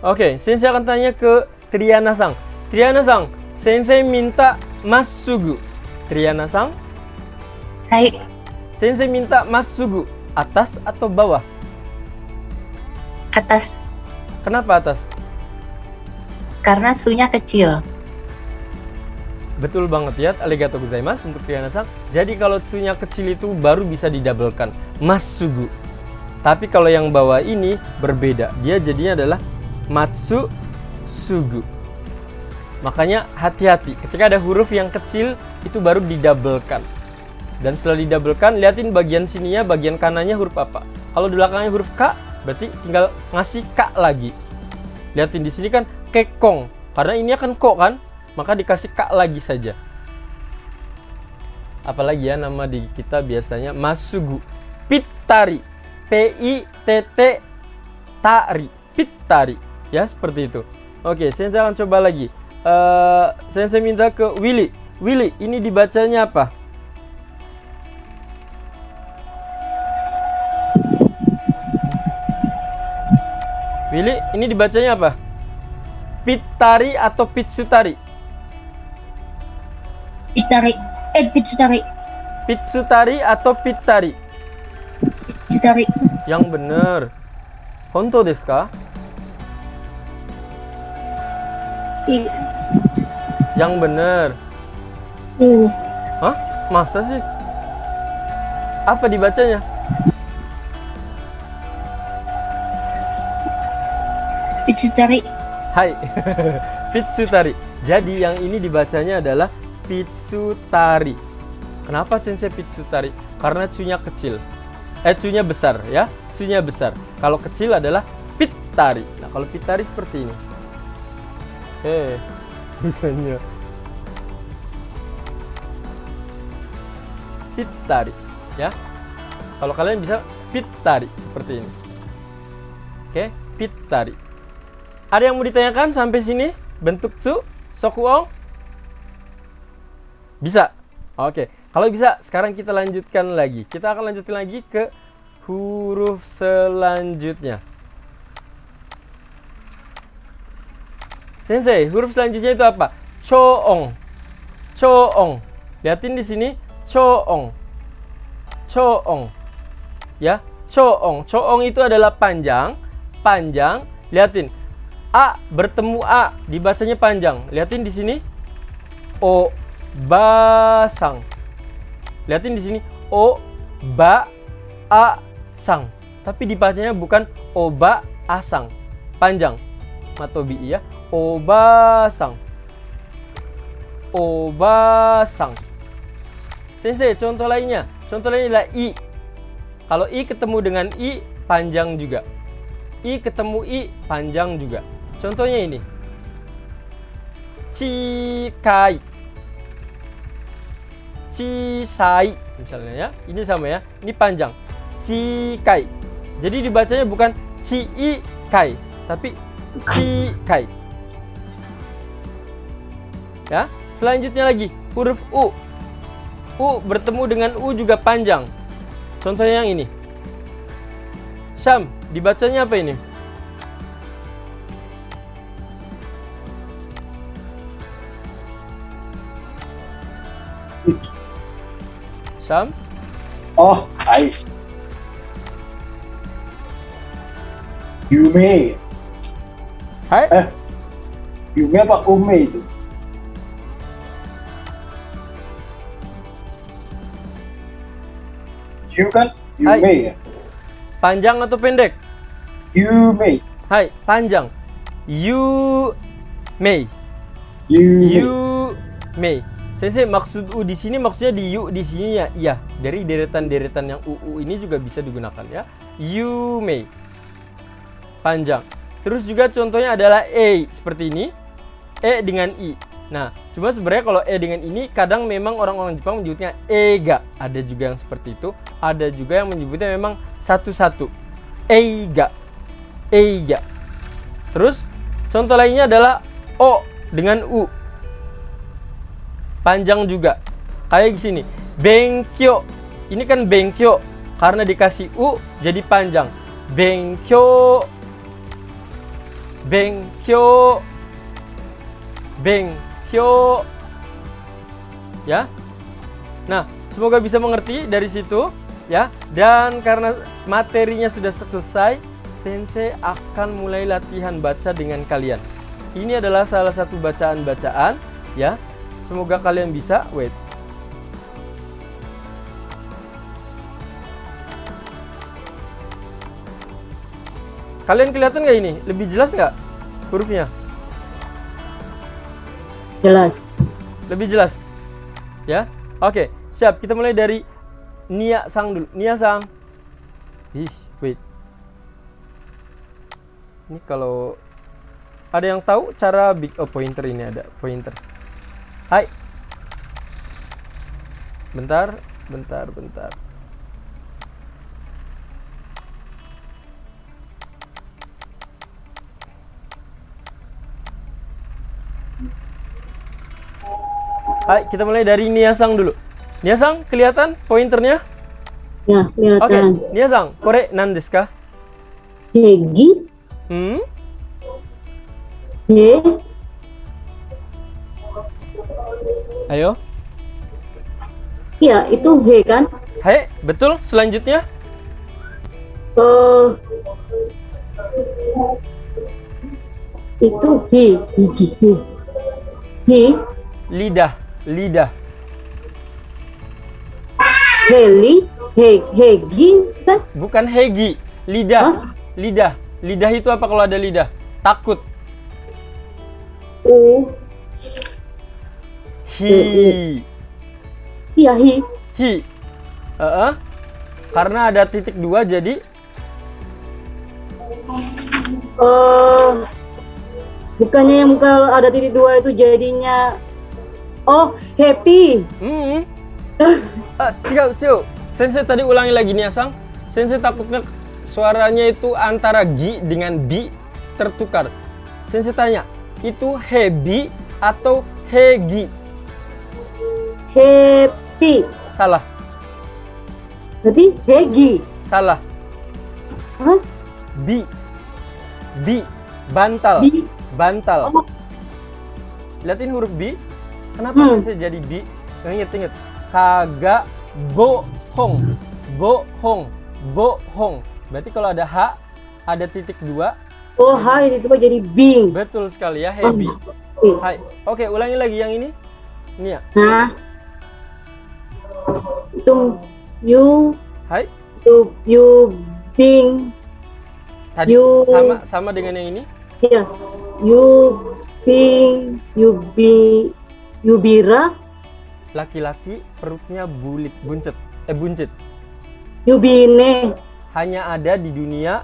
Oke, Sensei akan tanya ke Triana-san. Triana-san, Sensei minta Masugu. Triana-san? Hai. Sensei minta Masugu. Atas atau bawah? Atas. Kenapa atas? Karena su-nya kecil. Betul banget ya, arigatou gozaimasu untuk Triana-san. Jadi kalau su-nya kecil itu baru bisa didabelkan. Masugu. Tapi kalau yang bawah ini berbeda. Dia jadinya adalah Matsu Sugu. Makanya hati-hati ketika ada huruf yang kecil itu baru didabelkan. Dan setelah didabelkan, liatin bagian sininya, bagian kanannya huruf apa. Kalau di belakangnya huruf K, berarti tinggal ngasih K lagi. Liatin di sini kan kekkong, karena ini akan ko kan, maka dikasih K lagi saja. Apalagi ya nama di kita biasanya Masugu. Pittari. P-I-T-T Tari. Pittari. Ya, seperti itu. Oke, Sensei akan coba lagi. Sensei minta ke Willy. Willy, ini dibacanya apa? Willy, ini dibacanya apa? Pittari atau Pitsutari? Pitsutari. Pitsutari atau Pittari? Pitsutari. Yang benar. Hontou desu ka? Yang benar. Hah? Masa sih? Apa dibacanya? Pitsutari. Hai. Pitsutari. Jadi yang ini dibacanya adalah Pitsutari. Kenapa Sensei Pitsutari? Karena cu-nya kecil. cu-nya besar ya. C-nya besar. Kalau kecil adalah Pittari. Nah, kalau Pittari seperti ini. Misalnya Pittari ya. Kalau kalian bisa Pittari seperti ini. Oke, Pittari. Ada yang mau ditanyakan sampai sini? Bentuk tsu, sokuong? Bisa? Oke. Kalau bisa, sekarang kita lanjutkan lagi. Kita akan lanjutkan lagi ke huruf selanjutnya. Sensei, huruf selanjutnya itu apa? Choong. Choong. Lihatin di sini. Choong. Choong. Ya, choong. Choong itu adalah panjang. Panjang. Lihatin. A bertemu A, dibacanya panjang. Lihatin di sini. O basang. Lihatin di sini. O ba a sang. Tapi dibacanya bukan oba asang. Panjang. Matobi ya. Obasang. Obasang. Sensei, contoh lainnya. Contoh lainnya adalah I. Kalau I ketemu dengan I, panjang juga. I ketemu I, panjang juga. Contohnya ini. Cikai. Cisai. Misalnya ya. Ini sama ya. Ini panjang. Cikai. Jadi dibacanya bukan Ciikai, tapi Cikai. Ya. Selanjutnya lagi. Huruf U. U bertemu dengan U juga panjang. Contohnya yang ini. Syam, dibacanya apa ini? Syam? Oh, hai. Yume. Hai? Yume apa Ume itu? Yu kan? Yume Hai. ya? Panjang atau pendek? Yume. Hai, panjang. You may. May. Sensei, maksud U di sini maksudnya di U di sini ya. Iya, dari deretan-deretan yang UU ini juga bisa digunakan ya. You may. Panjang. Terus juga contohnya adalah E seperti ini. E dengan I. Nah, cuma sebenarnya kalau E dengan ini kadang memang orang-orang Jepang menyebutnya Ega. Ada juga yang seperti itu. Ada juga yang menyebutnya memang satu-satu. Eiga. Eiga. Terus contoh lainnya adalah O dengan U. Panjang juga. Kayak di sini. Benkyo. Ini kan benkyo. Karena dikasih U jadi panjang. Benkyo. Benkyo. Benkyo. Ya. Nah, semoga bisa mengerti dari situ ya. Dan karena materinya sudah selesai, Sensei akan mulai latihan baca dengan kalian. Ini adalah salah satu bacaan-bacaan ya. Semoga kalian bisa. Wait. Kalian kelihatan nggak ini? Lebih jelas nggak hurufnya? Jelas. Lebih jelas? Ya? Oke, siap. Kita mulai dari Nia Sang dulu. Nia Sang. Wait. Ini kalau ada yang tahu cara big pointer ini, ada pointer. Hai. Bentar. Hai, kita mulai dari Nia Sang dulu. Nia Sang, kelihatan pointernya? Ya, kelihatan. Oke, Nia Sang, kore nan desu ka? Hegi. He. Ayo. Iya, itu he kan? He, betul. Selanjutnya? Itu he, higi, he. He. Lidah. Heli, hegi kan? Bukan hegi, lidah. Hah? Lidah itu apa kalau ada lidah? Takut. Hi. Iya, Hi. Karena ada titik 2 jadi bukannya yang kalau ada titik 2 itu jadinya happy. Ciao. Sensei tadi ulangi lagi nih Asang. Sensei takutnya suaranya itu antara gi dengan bi tertukar. Sensei tanya, itu hebi atau hegi? Happy. Salah. Berarti hegi. Salah. Hah? Bi. Bantal. Bi. Bantal. liatin huruf B. Kenapa bisa jadi B? Ingat. Kagak bohong. Bohong. Berarti kalau ada H, ada titik 2. Oh, H itu jadi bing. Betul sekali ya, happy. Hai. Oke, ulangi lagi yang ini. Ini ya. Nah. Itu you. Hai. You bing. Tadi sama dengan yang ini? Iya. You bira. Laki-laki perutnya buncit. Yubine. Hanya ada di dunia.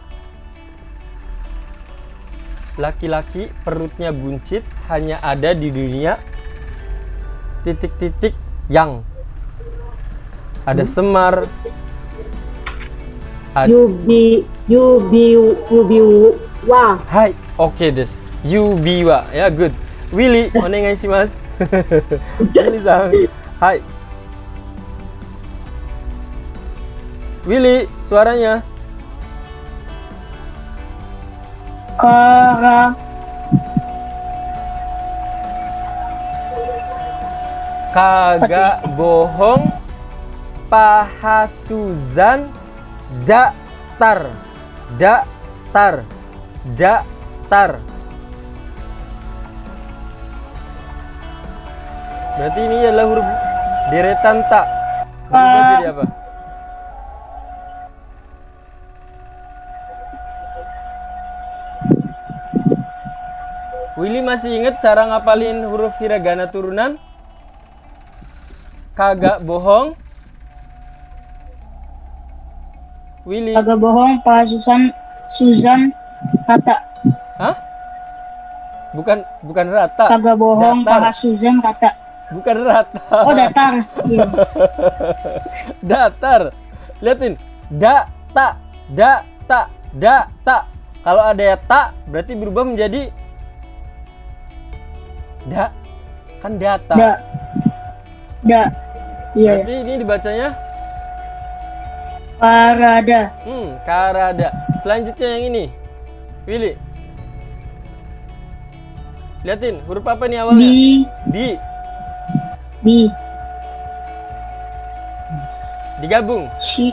Laki-laki perutnya buncit hanya ada di dunia. Titik-titik yang ada semar. Yubiwa. Hai, oke des. Yubiwa, ya good. Willy, onegaishimasu. Willy-san. Hai. Willy, suaranya. Kagak bohong, paha Suzan datar. Berarti ini adalah huruf deretan tak. Berubah jadi apa? Willy masih inget cara ngapalin huruf hiragana turunan? Kagak bohong. Willy. Kagak bohong, Pak Suzan kata. Hah? Bukan rata. Kagak bohong, Pak Suzan kata. Bukan rata. Oh, datar. Iya. Datar. Liatin. Data. Kalau ada ya tak, berarti berubah menjadi kan data. Iya. Berarti ini dibacanya Karada. Karada. Selanjutnya yang ini, Willy. Liatin, huruf apa nih awalnya? B. Digabung. Si.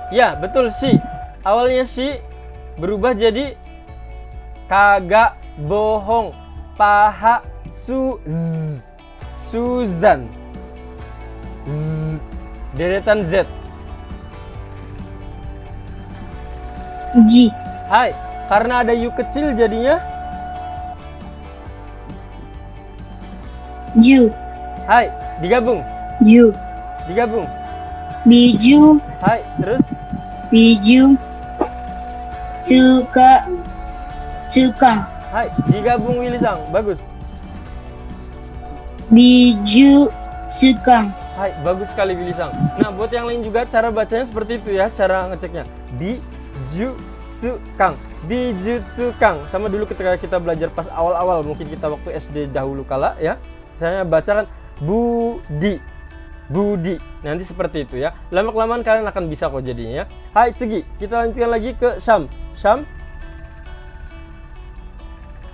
Ya, betul si. Awalnya si berubah jadi kagak bohong, paha Suzan. Deretan Z. G. Hai, karena ada U kecil jadinya Ju. Hai, digabung. Ju. Digabung. Biju. Hai, terus Biju. Cukang. Hai, digabung Willy-sang. Bagus. Biju Cukang. Hai, bagus sekali Willy-sang. Nah, buat yang lain juga cara bacanya seperti itu ya, cara ngeceknya. Bijutsu-kang. Bijutsu-kang. Sama dulu ketika kita belajar pas awal-awal, mungkin kita waktu SD dahulu kala ya. Saya bacakan Budi. Nanti seperti itu ya. Lama-kelamaan kalian akan bisa kok jadinya ya. Hai, Segi. Kita lanjutkan lagi ke Syam.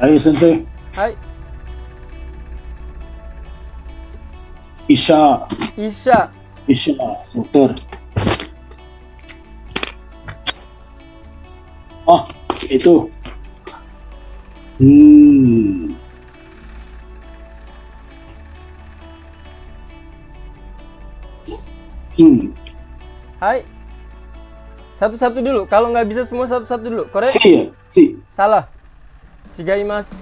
Ayo Sensei. Hai. Isya, dokter. Oh, itu. Hai. Satu-satu dulu. Kalau nggak bisa semua satu-satu dulu. Korek? Si. Salah. Shigaimasu.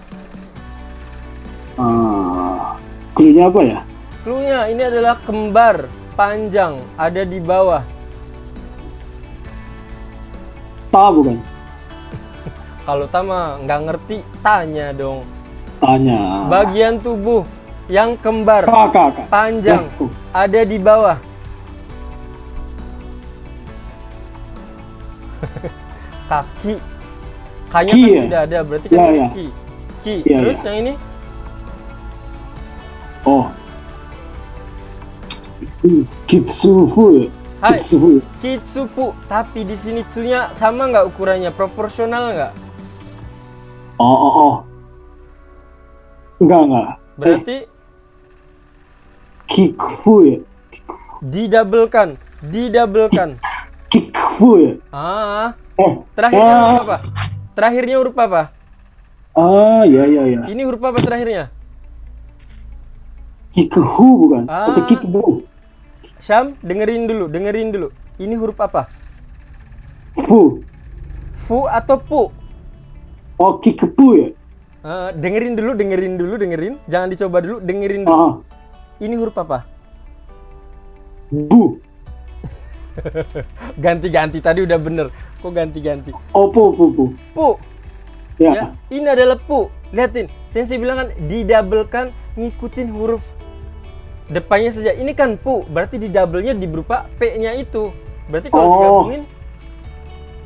Cluenya apa ya? Cluenya ini adalah kembar panjang ada di bawah. Ta bukan? Kalau Tama nggak ngerti, tanya dong. Tanya. Bagian tubuh yang kembar panjang ada di bawah. Kaki. Kayaknya kan tidak ada, berarti kan kaki. Terus yang ini? Oh. Kitsufu. Hai. Kitsufu. Tapi di sini tsunya sama nggak ukurannya? Proporsional nggak? Oh. Enggak. Berarti Kikfu ya. didabelkan. Kikfu ya. Terakhirnya huruf apa? Terakhirnya huruf apa? Ya. Ini huruf apa terakhirnya? Kikhu bukan? Atau kikbu? Syam, dengerin dulu. Ini huruf apa? Fu. Fu atau pu? Oh, kikpu ya. Dengerin dulu. Jangan dicoba dulu, dengerin dulu. Ini huruf apa? Bu. Ganti-ganti, tadi udah bener. Kok ganti-ganti? Oh, pu. Pu. Ya. Ini adalah pu. Lihatin, Sensei bilang kan didabelkan, ngikutin huruf depannya saja. Ini kan pu, berarti didabelnya di berupa P-nya itu. Berarti kalau digabungin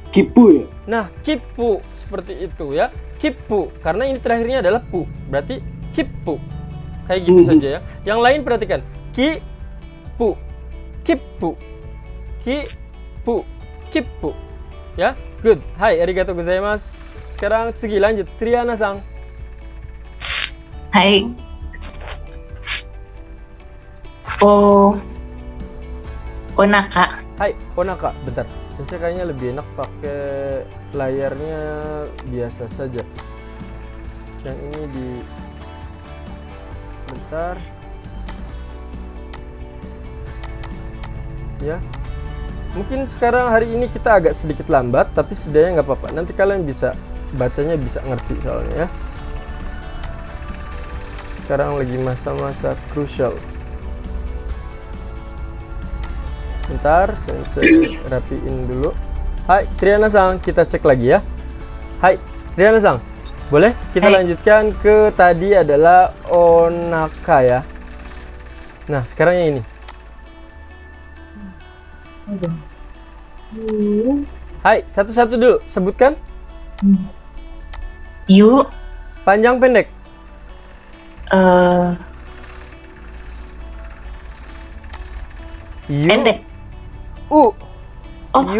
kipu ya. Nah, kipu seperti itu ya. Kipu, karena ini terakhirnya adalah pu. Berarti kipu. Kayak gitu saja ya. Yang lain perhatikan. Kipu. Ya, good. Hai, arigatou gozaimasu. Sekarang Tsugi lanjut. Triana-san. Hai. Onaka. Hai, Onaka. Bentar. Saya kayaknya lebih enak pakai layarnya biasa saja. Yang ini di bentar. Ya. Mungkin sekarang hari ini kita agak sedikit lambat, tapi setidaknya nggak apa-apa. Nanti kalian bisa bacanya bisa ngerti soalnya ya. Sekarang lagi masa-masa krusial. Bentar, saya rapiin dulu. Hai, Triana-san, kita cek lagi ya. Hai, Triana-san, boleh kita lanjutkan ke tadi adalah Onaka ya. Nah, sekarang yang ini. Hai, satu-satu dulu, sebutkan. Yu. Panjang pendek. Pendek. Oh,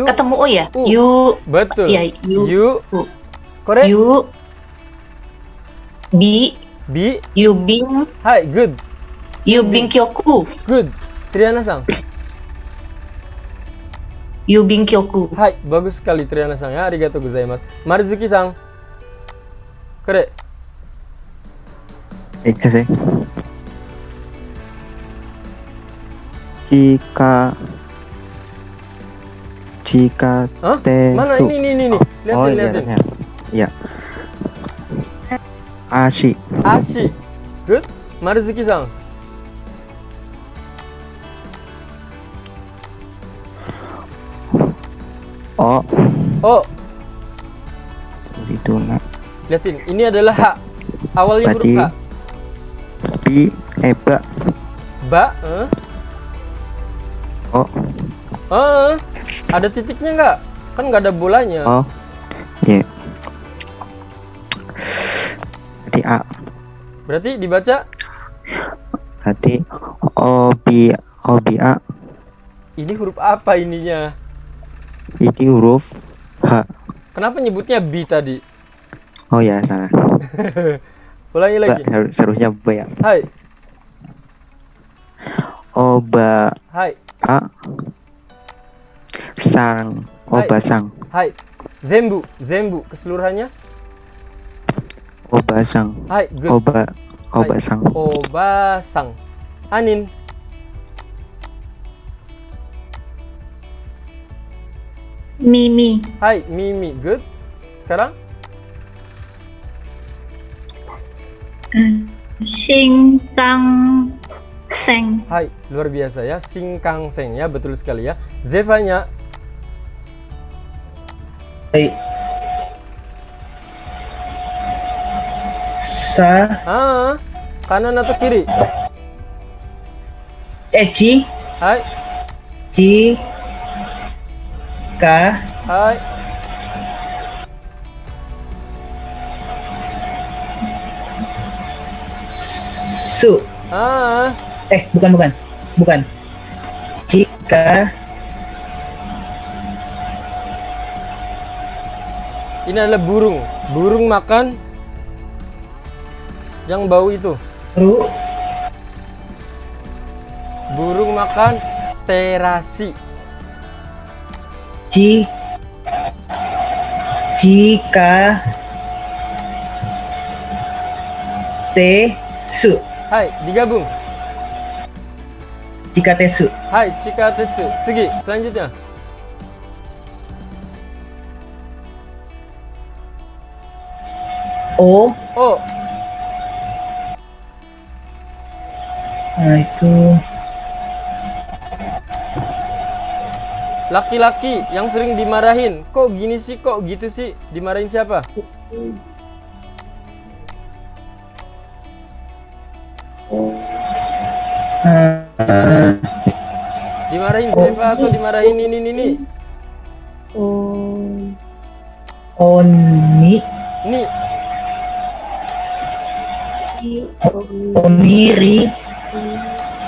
ketemu U ya? Yu. Betul. Ya, Yu. Korek. Yu. Bi. Yubing. Hai, good. Yubing Kyoku. Good. Triana-san. Yubing Kyoku. Hai, bagus sekali Triana-san ya. Arigatou gozaimasu. Marizuki-san. Korek. Jika mana ini lihatin. Ya. Ashi. Good. Marizuki-san. Oh. Itulah. Lihatin, ini adalah H. Awalnya huruf H. Ba. Ada titiknya nggak? Kan nggak ada bolanya. Ya. Berarti A. Berarti dibaca? Berarti A. Ini huruf apa ininya? Ini huruf H. Kenapa nyebutnya B tadi? Oh ya, salah. Ulangi lagi. Seharusnya B ya. Hai. Hai. A. Sang. Obasang. Hai. Zembu keseluruhannya? Obasang. Hai, good. Obasang. Obasang. Anin. Mimi. Hai, Mimi. Good. Sekarang? Singkangseng. Hai, luar biasa ya. Singkangseng ya, betul sekali ya. Zevanya. Hai. Kanan atau kiri? Ci. Hai. Ci. Ka. Hai. Su. Bukan. Jika. Ini adalah burung. Burung makan yang bau itu. Burung makan terasi. Jika tesu. Hai, digabung. Jika tesu. Hai, chikatetsu. Sugi, selanjutnya. O. Nah, itu Laki-laki yang sering dimarahin. Kok gini sih, kok gitu sih? Dimarahin siapa? Dimarahin siapa atau dimarahin ini? Oni. Ni. Oniri.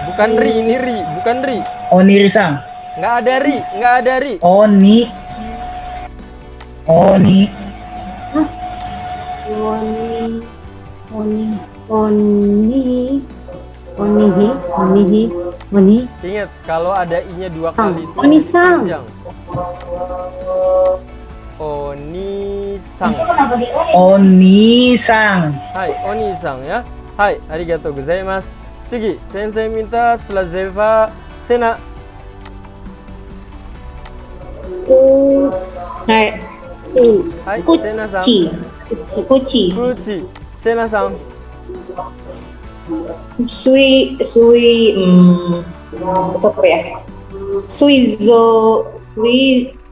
Bukan ri, ini ri, bukan ri. Oniri-san. Nggak ada ri, nggak ada ri. Oni. Ingat, kalau ada i-nya 2 kali itu Oni-san. panjang. Oni-san. Oni-san. Hai, Oni-san ya. Hai, arigatou gozaimasu. Sugi, sensei minta slazeva sena. Hai. Hai, sena-san. Kuchi. Sena-san. Apa ya?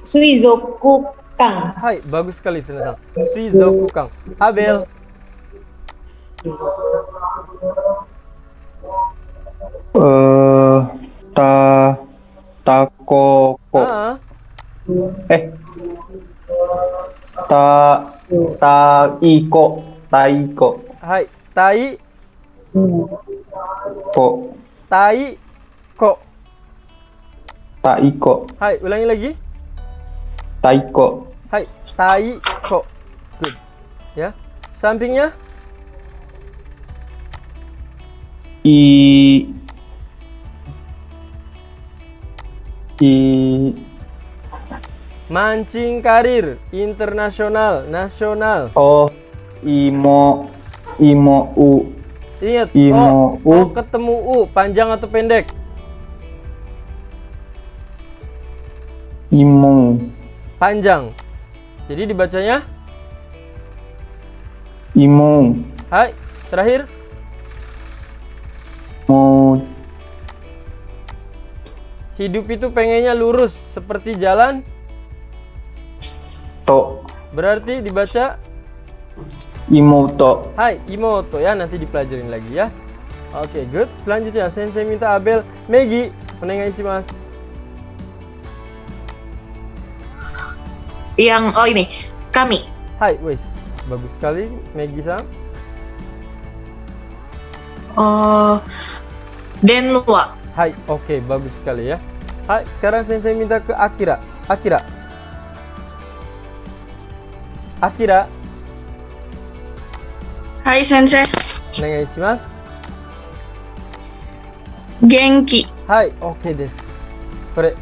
Suizoku-kan. Hai, bagus sekali Sena-san. Suizoku-kan. Abel. Takoko. Taiko. Hai, tai. Taiko. Hai, ulangi lagi. Taiko. Hai, taiko. Good. Ya. Sampingnya? Mancing karir internasional, nasional. Imo u. Ingat, Imo u. ketemu u, panjang atau pendek? Imo. Panjang. Jadi dibacanya? Imo. Hai, terakhir. Mo. Hidup itu pengennya lurus seperti jalan. Berarti dibaca Imoto. Hai, imoto ya, nanti dipelajarin lagi ya. Oke, good. Selanjutnya sensei minta Abel Megi onegaishimasu. Ini kami. Hai, wes. Bagus sekali Megi-san. Denwa. Hai, oke, bagus sekali ya. Hai, sekarang sensei minta ke Akira. Akira. Hai sensei. Onegaishimasu. Genki. Hai, oke desu. Kore.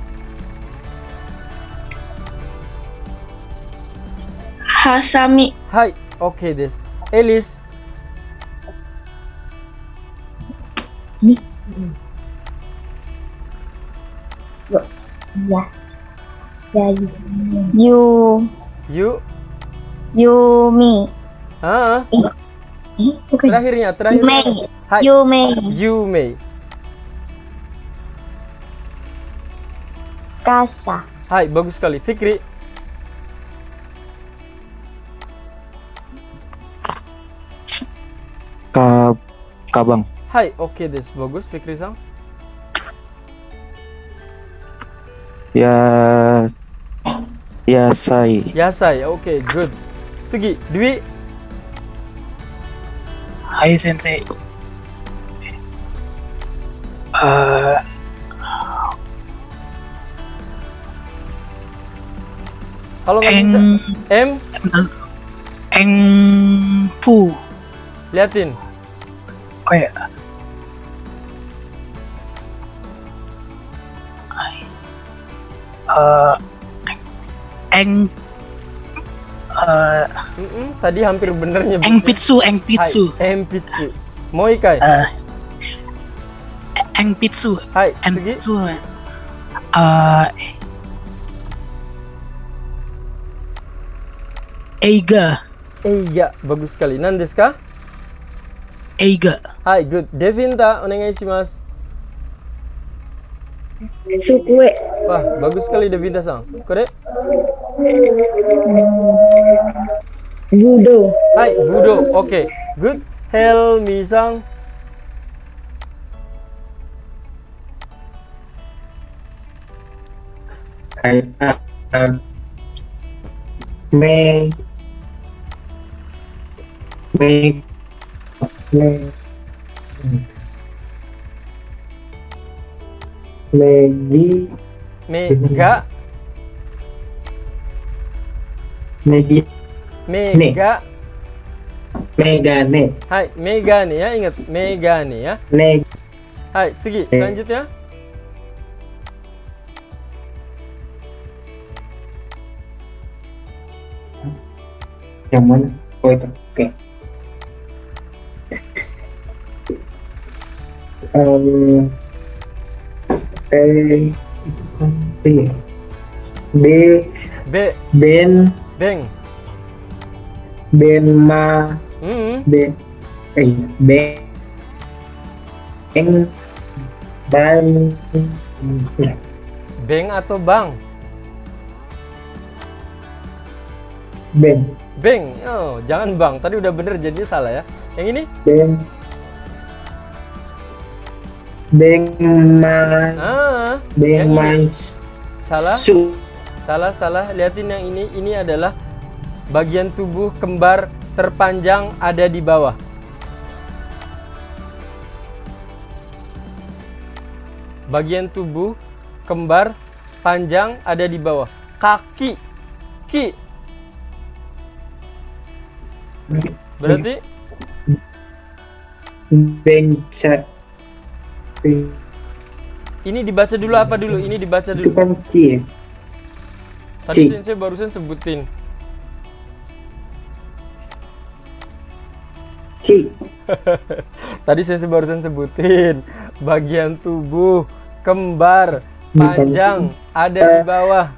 Hasami. Hai, oke desu. Elis. Yumi. Terakhirnya. Hai. Yumei. Kasa. Hai, bagus sekali. Fikri. Kabang. Hai, oke desu. Bagus Fikri-san. Yasai, oke, good. Sugi, Dwi. Hai sensei. Kalau nggak bisa Engpu. liatin. Oh ya. Eng Tadi hampir bener nyebutnya. Engpitsu. Hai, Empitsu. Moi kai. Engpitsu. Hai, Sugi. Engpitsu. Eiga. Eiga, bagus sekali. Nan desu ka? Eiga. Hai, good. Devinta, onegai shimasu. Sukue. Wah, bagus sekali Devinta-san. Kore? Budo. Hai, Budo. Oke, good. Helmi-san. Mega. Megane. Hai, Megane ya, ingat Megane ya. Hai, Sugi, lanjut ya. Yang mana? Oh itu. Oke. Beng. Beng atau bang? Beng. Oh, jangan bang. Tadi udah bener jadinya salah ya. Yang ini? Salah. Lihatin yang ini. Ini adalah bagian tubuh kembar terpanjang ada di bawah. Bagian tubuh kembar panjang ada di bawah. Kaki. Ki. Berarti ini dibaca dulu apa dulu? Ini dibaca dulu. Tadi Sensei barusan sebutin. Tadi Sensei barusan sebutin bagian tubuh kembar panjang ada di bawah.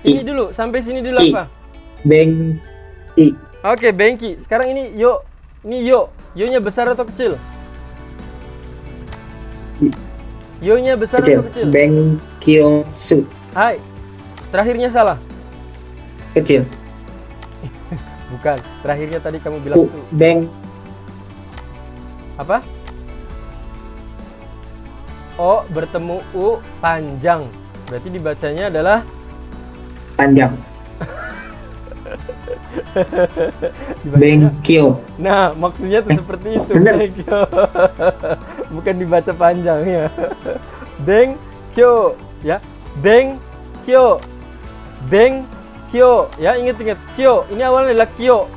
Ini dulu, sampai sini dulu apa? Bengki. Oke, bengki. Sekarang ini yo. Ini yo. Yo-nya besar atau kecil? Yo-nya besar atau kecil? Bengkyosu. Hai. Terakhirnya salah. Kecil. Bukan. Terakhirnya tadi kamu bilang su. Apa? O bertemu U panjang. Berarti dibacanya adalah panjang. Bengkyo. Nah, maksudnya tuh seperti itu. Bengkyo. Bukan dibaca panjang ya. Bengkyo ya. Bengkyo. Bengkyo ya, ingat kyo. Ini awalnya adalah kyo.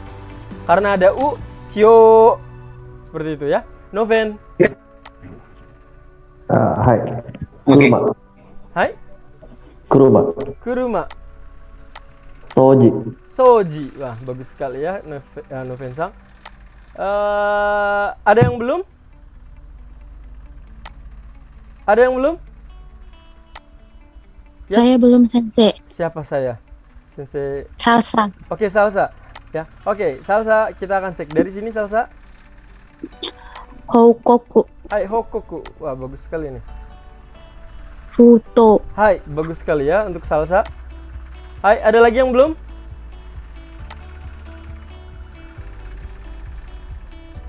Karena ada u, kyo. Seperti itu ya. Noven. Hai. Kuruma. Hai. Kuruma. Soji. Wah, bagus sekali ya, Noven-san. Ada yang belum? Ya? Saya belum, Sensei. Siapa saya? Sensei. Salsa. Oke, Salsa. Ya. Oke, Salsa, kita akan cek dari sini, Salsa. Hokoku. Hai, Hokoku. Wah, bagus sekali nih. Futo. Hai, bagus sekali ya untuk Salsa. Hai, ada lagi yang belum?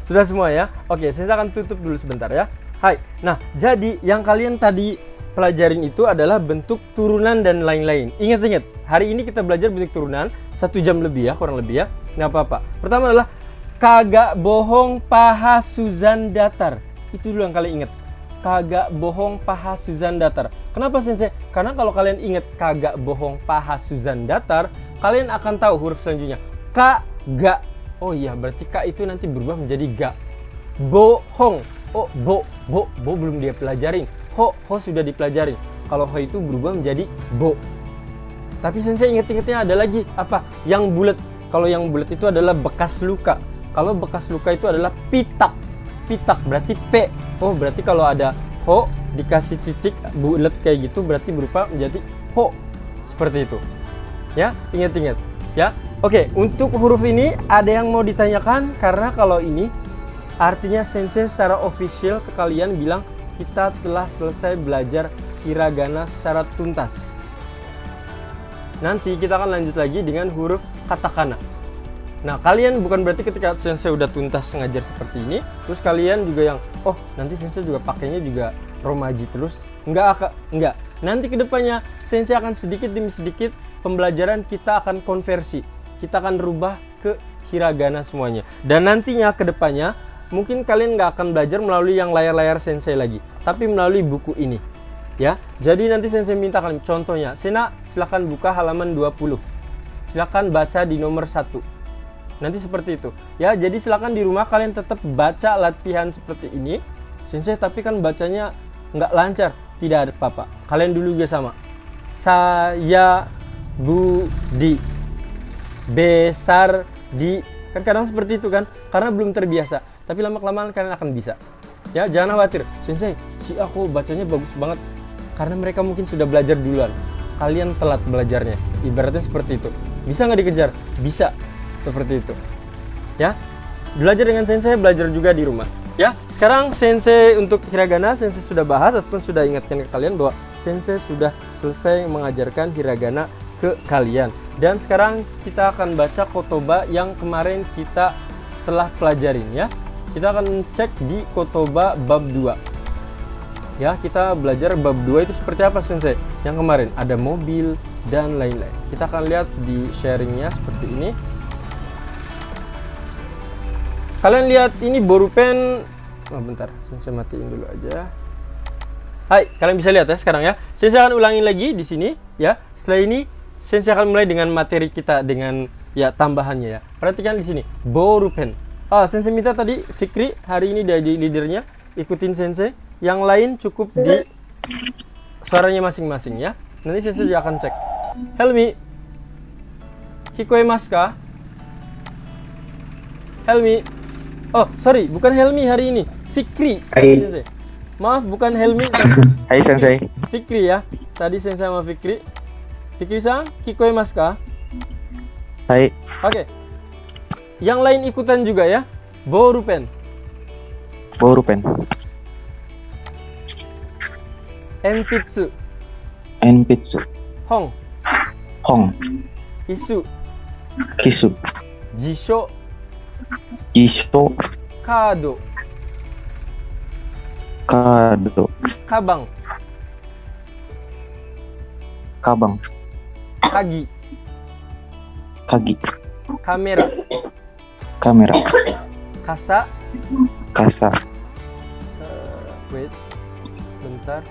Sudah semua ya? Oke, saya akan tutup dulu sebentar ya. Hai, nah jadi yang kalian tadi pelajarin itu adalah bentuk turunan dan lain-lain. Ingat-ingat, hari ini kita belajar bentuk turunan 1 jam lebih ya, kurang lebih ya. Nggak apa-apa. Pertama adalah kagak bohong paha Suzan datar. Itu dulu yang kalian ingat. Kagak bohong paha Suzan datar. Kenapa Sensei? Karena kalau kalian ingat kagak bohong paha Suzan datar, kalian akan tahu huruf selanjutnya. Kagak. Oh iya, berarti K itu nanti berubah menjadi ga. Bohong. Oh, bo belum dia pelajarin. Ho sudah dipelajarin. kalau ho itu berubah menjadi bo. Tapi sensei inget-ingetnya ada lagi apa? Yang bulat. Kalau yang bulat itu adalah bekas luka. Kalau bekas luka itu adalah pitak. Pitak berarti P. Oh, berarti kalau ada ho dikasih titik bulat kayak gitu berarti berubah menjadi ho. Seperti itu. Ya, ingat-ingat. Ya. Oke, untuk huruf ini ada yang mau ditanyakan karena kalau ini artinya sensei secara official ke kalian bilang kita telah selesai belajar hiragana secara tuntas. Nanti kita akan lanjut lagi dengan huruf katakana. Nah, kalian bukan berarti ketika sensei udah tuntas ngajar seperti ini, terus kalian juga yang, oh nanti sensei juga pakainya juga romaji terus. Enggak. Nanti kedepannya sensei akan sedikit demi sedikit pembelajaran kita akan konversi. Kita akan rubah ke hiragana semuanya. Dan nantinya kedepannya mungkin kalian nggak akan belajar melalui yang layar-layar sensei lagi, tapi melalui buku ini. Ya, jadi nanti sensei minta kalian contohnya, Sena silahkan buka halaman 20, silahkan baca di nomor 1. Nanti seperti itu. Ya, jadi silahkan di rumah kalian tetap baca latihan seperti ini. Sensei tapi kan bacanya nggak lancar, tidak ada apa-apa. Kalian dulu juga sama. Saya Budi besar di, kan kadang seperti itu kan, karena belum terbiasa. Tapi lama-kelamaan kalian akan bisa. Ya, jangan khawatir. Sensei, si aku bacanya bagus banget. Karena mereka mungkin sudah belajar duluan. Kalian telat belajarnya. Ibaratnya seperti itu. Bisa nggak dikejar? Bisa. Seperti itu. Ya. Belajar dengan sensei, belajar juga di rumah. Ya. Sekarang sensei untuk hiragana, sensei sudah bahas ataupun sudah ingatkan ke kalian bahwa sensei sudah selesai mengajarkan hiragana ke kalian. Dan sekarang kita akan baca kotoba yang kemarin kita telah pelajarin ya. Kita akan cek di kotoba bab 2. Ya, kita belajar bab 2 itu seperti apa sensei? Yang kemarin ada mobil dan lain-lain. Kita akan lihat di sharingnya seperti ini. Kalian lihat ini borupen. Oh, bentar, sensei matiin dulu aja. Hai, kalian bisa lihat ya sekarang ya. Sensei akan ulangi lagi di sini ya. Setelah ini sensei akan mulai dengan materi kita dengan ya tambahannya ya. Perhatikan di sini, borupen. Sensei minta tadi Fikri hari ini dari leadernya ikutin sensei. Yang lain cukup di suaranya masing-masing ya. Nanti sensei akan cek. Helmi, kikoemasu ka? Helmi. Oh, sorry, bukan Helmi hari ini. Fikri. Hai. Sensei. Maaf, bukan Helmi. Hai sensei. Fikri ya. Tadi sensei sama Fikri. Fikri-san, kikoemasu ka? Hai. Oke. Yang lain ikutan juga ya. Borupen. Borupen. Enpitsu. Enpitsu. Hong. Hong. Isu. Kisu. Jisho. Jisho. Kado. Kado. Kabang. Kabang. Kagi. Kagi. Kamera. Kamera. Kasa. Kasa. Wait. Bentar.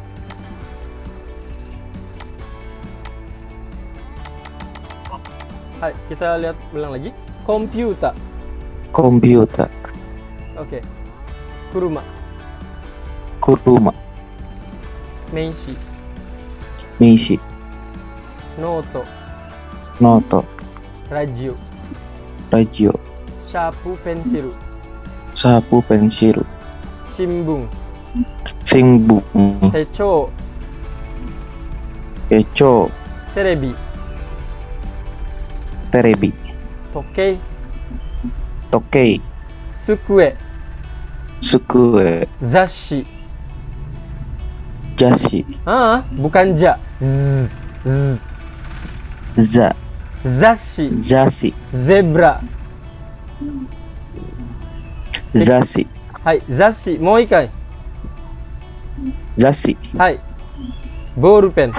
Hai, kita lihat ulang lagi. Komputer. Komputer. Oke. Kuruma. Kuruma. Meishi. Meishi. Noto. Noto. Radio. Radio. Sapu pensiru. Sapu pensil. Shimbun. Singbung. Techo. Echo. Terebi. Terebi. Tokei. Tokei. Sukue. Sukue. Zashi. Jashi. Bukan ja. Z. Z. Za. Zashi. Zashi. Zebra. Zashi. Hai, zashi. Mau ikai. Zashi. Hai. Borupen.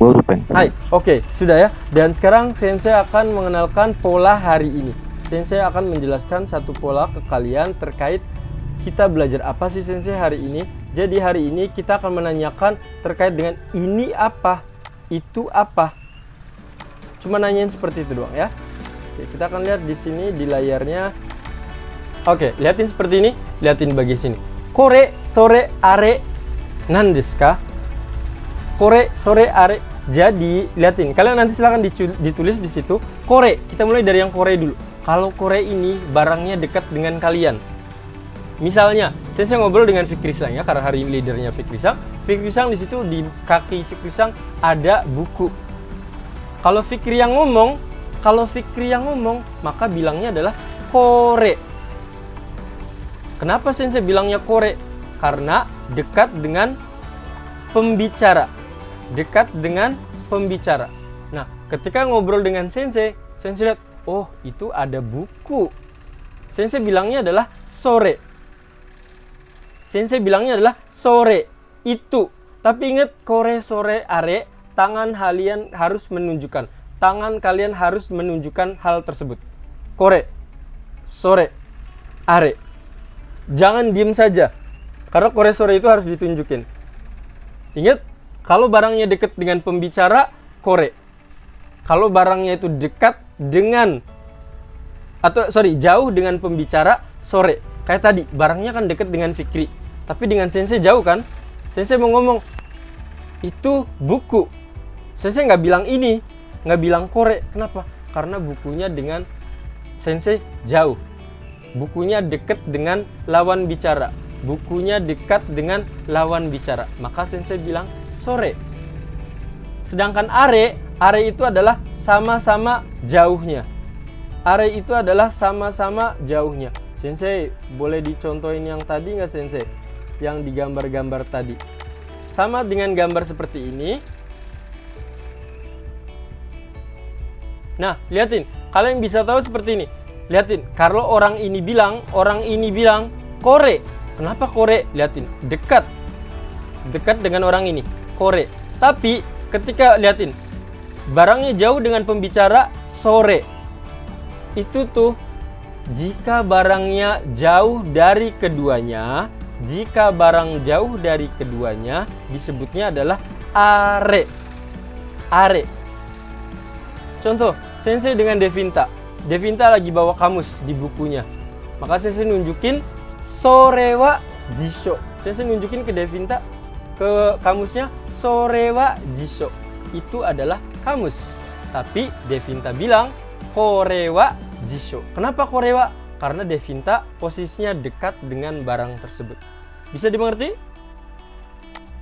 Borupen. Hai, oke, sudah ya. Dan sekarang sensei akan mengenalkan pola hari ini. Sensei akan menjelaskan satu pola ke kalian terkait kita belajar apa sih sensei hari ini. Jadi hari ini kita akan menanyakan terkait dengan ini apa, itu apa. Cuma nanyain seperti itu doang ya. Oke, kita akan lihat di sini di layarnya. Oke, lihatin seperti ini, lihatin bagian sini. Kore, sore, are, nan desu ka? Kore, sore, are. Jadi, liatin. Kalian nanti silahkan ditulis di situ. Kore. Kita mulai dari yang kore dulu. Kalau kore ini barangnya dekat dengan kalian. Misalnya, saya ngobrol dengan Fikri Sang ya, karena hari ini leadernya Fikri Sang. Fikri Sang di situ di kaki Fikri Sang ada buku. Kalau Fikri yang ngomong, maka bilangnya adalah kore. Kenapa Sensei bilangnya kore? Karena dekat dengan pembicara. Dekat dengan pembicara. Nah, ketika ngobrol dengan Sensei lihat, oh itu ada buku. Sensei bilangnya adalah sore. Sensei bilangnya adalah sore itu. Tapi ingat, kore, sore, are, tangan kalian harus menunjukkan. Tangan kalian harus menunjukkan hal tersebut. Kore, sore, are. Jangan diem saja. Karena kore, sore itu harus ditunjukin. Ingat, kalau barangnya dekat dengan pembicara, kore. Kalau barangnya itu dekat dengan jauh dengan pembicara, sore. Kayak tadi, barangnya kan dekat dengan Fikri. Tapi dengan Sensei jauh kan? Sensei mau ngomong, itu buku. Sensei nggak bilang ini, nggak bilang kore. Kenapa? Karena bukunya dengan Sensei jauh. Bukunya dekat dengan lawan bicara. Bukunya dekat dengan lawan bicara. Maka Sensei bilang sore. Sedangkan are itu adalah sama-sama jauhnya. Are itu adalah sama-sama jauhnya. Sensei, boleh dicontohin yang tadi nggak Sensei? Yang digambar-gambar tadi. Sama dengan gambar seperti ini. Nah, liatin. Kalian bisa tahu seperti ini. Liatin, kalau orang ini bilang kore. Kenapa kore? Liatin, dekat. Dekat dengan orang ini, kore. Tapi ketika liatin, barangnya jauh dengan pembicara, sore. Itu tuh, jika barangnya jauh dari keduanya, disebutnya adalah are. Are. Contoh, Sensei dengan Devinta. Devinta lagi bawa kamus di bukunya. Maka Sensei nunjukin sore wa jisho. Sensei nunjukin ke Devinta, ke kamusnya, sore wa jisho. Itu adalah kamus. Tapi Devinta bilang kore wa jisho. Kenapa kore wa? Karena Devinta posisinya dekat dengan barang tersebut. Bisa dimengerti?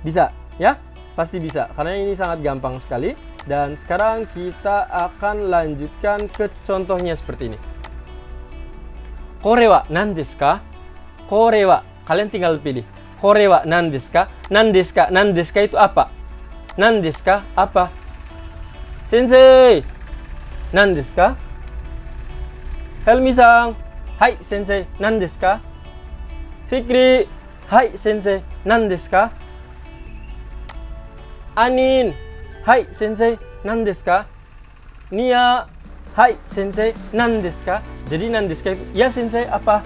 Bisa, ya? Pasti bisa, karena ini sangat gampang sekali. Dan sekarang kita akan lanjutkan ke contohnya seperti ini. Kore wa nan desu ka? Kore wa, kalian tinggal pilih. Kore wa nan desu ka? Nan desu ka? Nan desu ka itu apa? Nan desu ka apa? Sensei, nan desu ka? Helmi-san, hai Sensei, nan desu ka? Fikri, hai Sensei, nan desu ka? Anin, hai Sensei, nan desu ka? Nia, hai Sensei, nan desu ka? Jadi nan desu ka itu, ya Sensei, apa?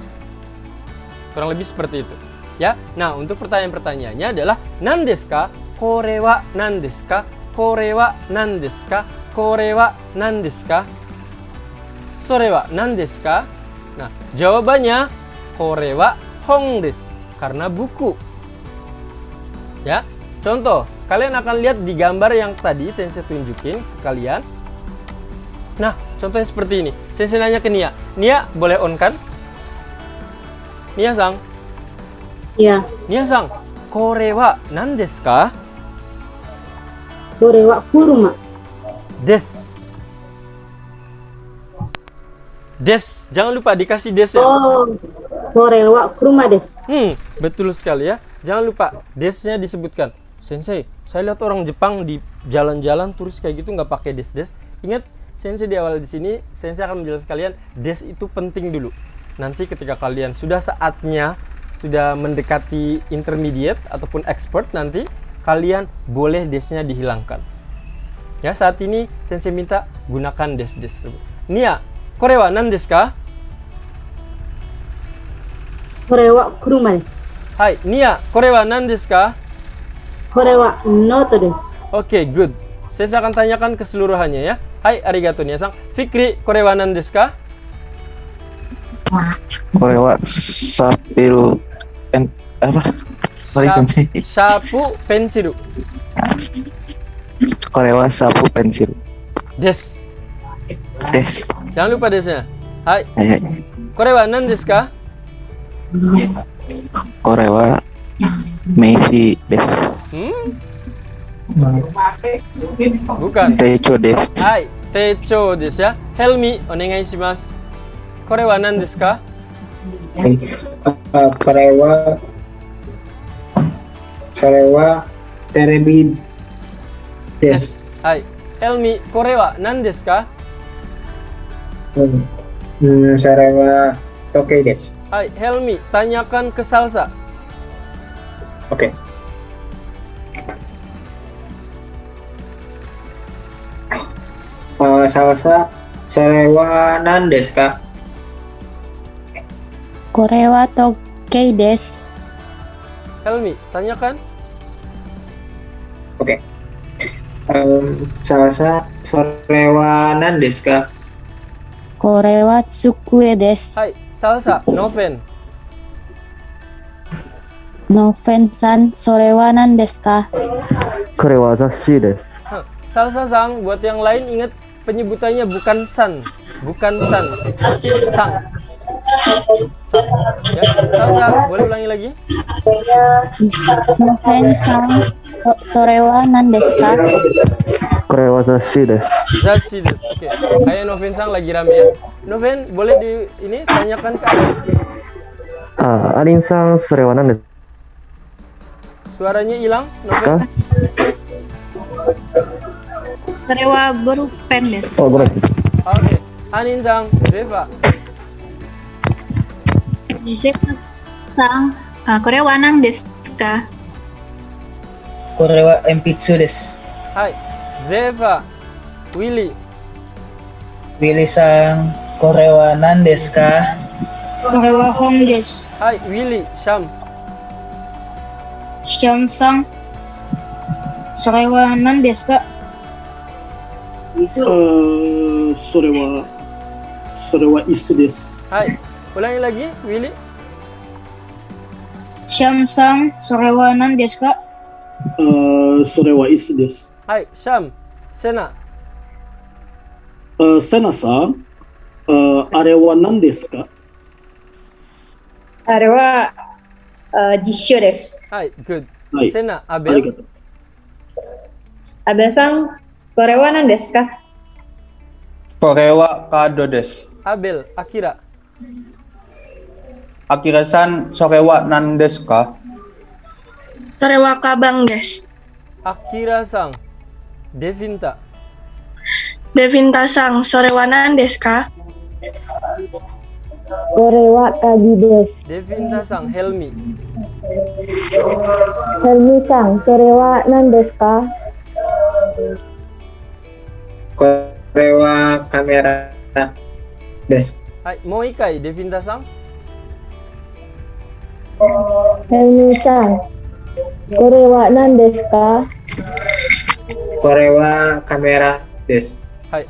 Kurang lebih seperti itu, ya. Nah, untuk pertanyaan-pertanyaannya adalah nan desu ka? Kore wa nan desu ka? Kore wa nan desu ka? Kore wa nan desu ka? Sore wa nan desu ka? Nah, jawabannya kore wa hong desu, karena buku. Ya. Contoh, kalian akan lihat di gambar yang tadi Sensei tunjukin ke kalian. Nah, contohnya seperti ini. Sensei nanya ke Nia. Nia, boleh on kan? Nia-sang. Iya. Nia-sang, kore wa nan desu ka? Kore wa kuruma. Des. Des. Jangan lupa dikasih des ya. Oh, kore wa kuruma desu. Betul sekali ya. Jangan lupa desnya disebutkan. Sensei, saya lihat orang Jepang di jalan-jalan turis kayak gitu nggak pakai des-des. Ingat, Sensei di awal di sini, Sensei akan menjelaskan kalian des itu penting dulu. Nanti ketika kalian sudah saatnya, sudah mendekati intermediate ataupun expert nanti, kalian boleh desnya dihilangkan. Ya, saat ini Sensei minta gunakan des-des. Nia, kore wa nan desu ka? Kore wa kuruma desu. Hai, Nia, kore wa nan desu ka? Kore wa note desu. Oke, good. Saya akan tanyakan keseluruhannya ya. Hai, arigato Nia-san. Fikri, kore wa nan desu ka? Kore wa sapiru apa? Sorry, Sensei. Sapu pensilu. Korewa sapu pensil. Des. Des. Jangan lupa desnya. Hai. Hai. Korewa nan desu ka? Korewa Messi des. Bukan. Techo des. Hai. Techo desu ya. Helmi onegai shimasu. Korewa nan desu ka? Korewa terebi des. Hai. Helmi, korewa nan desu ka? Korewa toke des. Hai, Helmi, tanyakan ke Salsa. Oke. Salsa Korewa nan desu ka? Korewa toke des. Helmi, tanyakan. Oke. Salsa Korewa nan desu ka? Korewa tsukue des. Hai, Salsa, Noven. Noven-san, sorewa nan desu ka? Korewa zashi desu. Salsa sang, buat yang lain ingat penyebutannya bukan san, bukan san, sang. Sang. Ya, Salsa, boleh ulangi lagi? Noven-san, sorewa nan desu ka? Korewa zashi desu. Zashi desu. Oke. Kayak Noven sang lagi rame ya. Noven, boleh ini tanyakan ke Alin. Alin-san, sorewa nan desu Suaranya hilang, Noven. ka? Korewa borupen desu. Oh, boleh. Oke. Anin sang, Zeva. Zepa-san, Korewa nan desu ka? Korewa empitsu desu. Hai, Zeva. Willy. Willy-san, Korewa nan desu ka? Korewa hong desu. Hai, Willy. Syam. Syam-san, sorewa nan desu ka? それは椅子です。 Hai. Ulangi lagi, Willy. Syam-san, sorewa nan desu ka? それは椅子です。 Hai, Syam. Sena. セナさん、あれは何ですか？ Arewa jisho desu. Hai, good. はい。 Sena, ありが Abel. とう。 Abel-san, korewa nan desu ka? Korewa kado des. Abel, Akira. Akira-san sorewa nan desu ka? Sorewa kabang desu. Akira sang. Devinta. Devinta-san, sorewa nan desu ka? Korewa kagi desu. Devinta sang. Helmi. Helmi-san, sorewa nan desu ka? Korewa kamera des. Hai, Moikai. Devinta sang. Helmi-san, korewa nan desu ka? Korewa kamera des. Hai.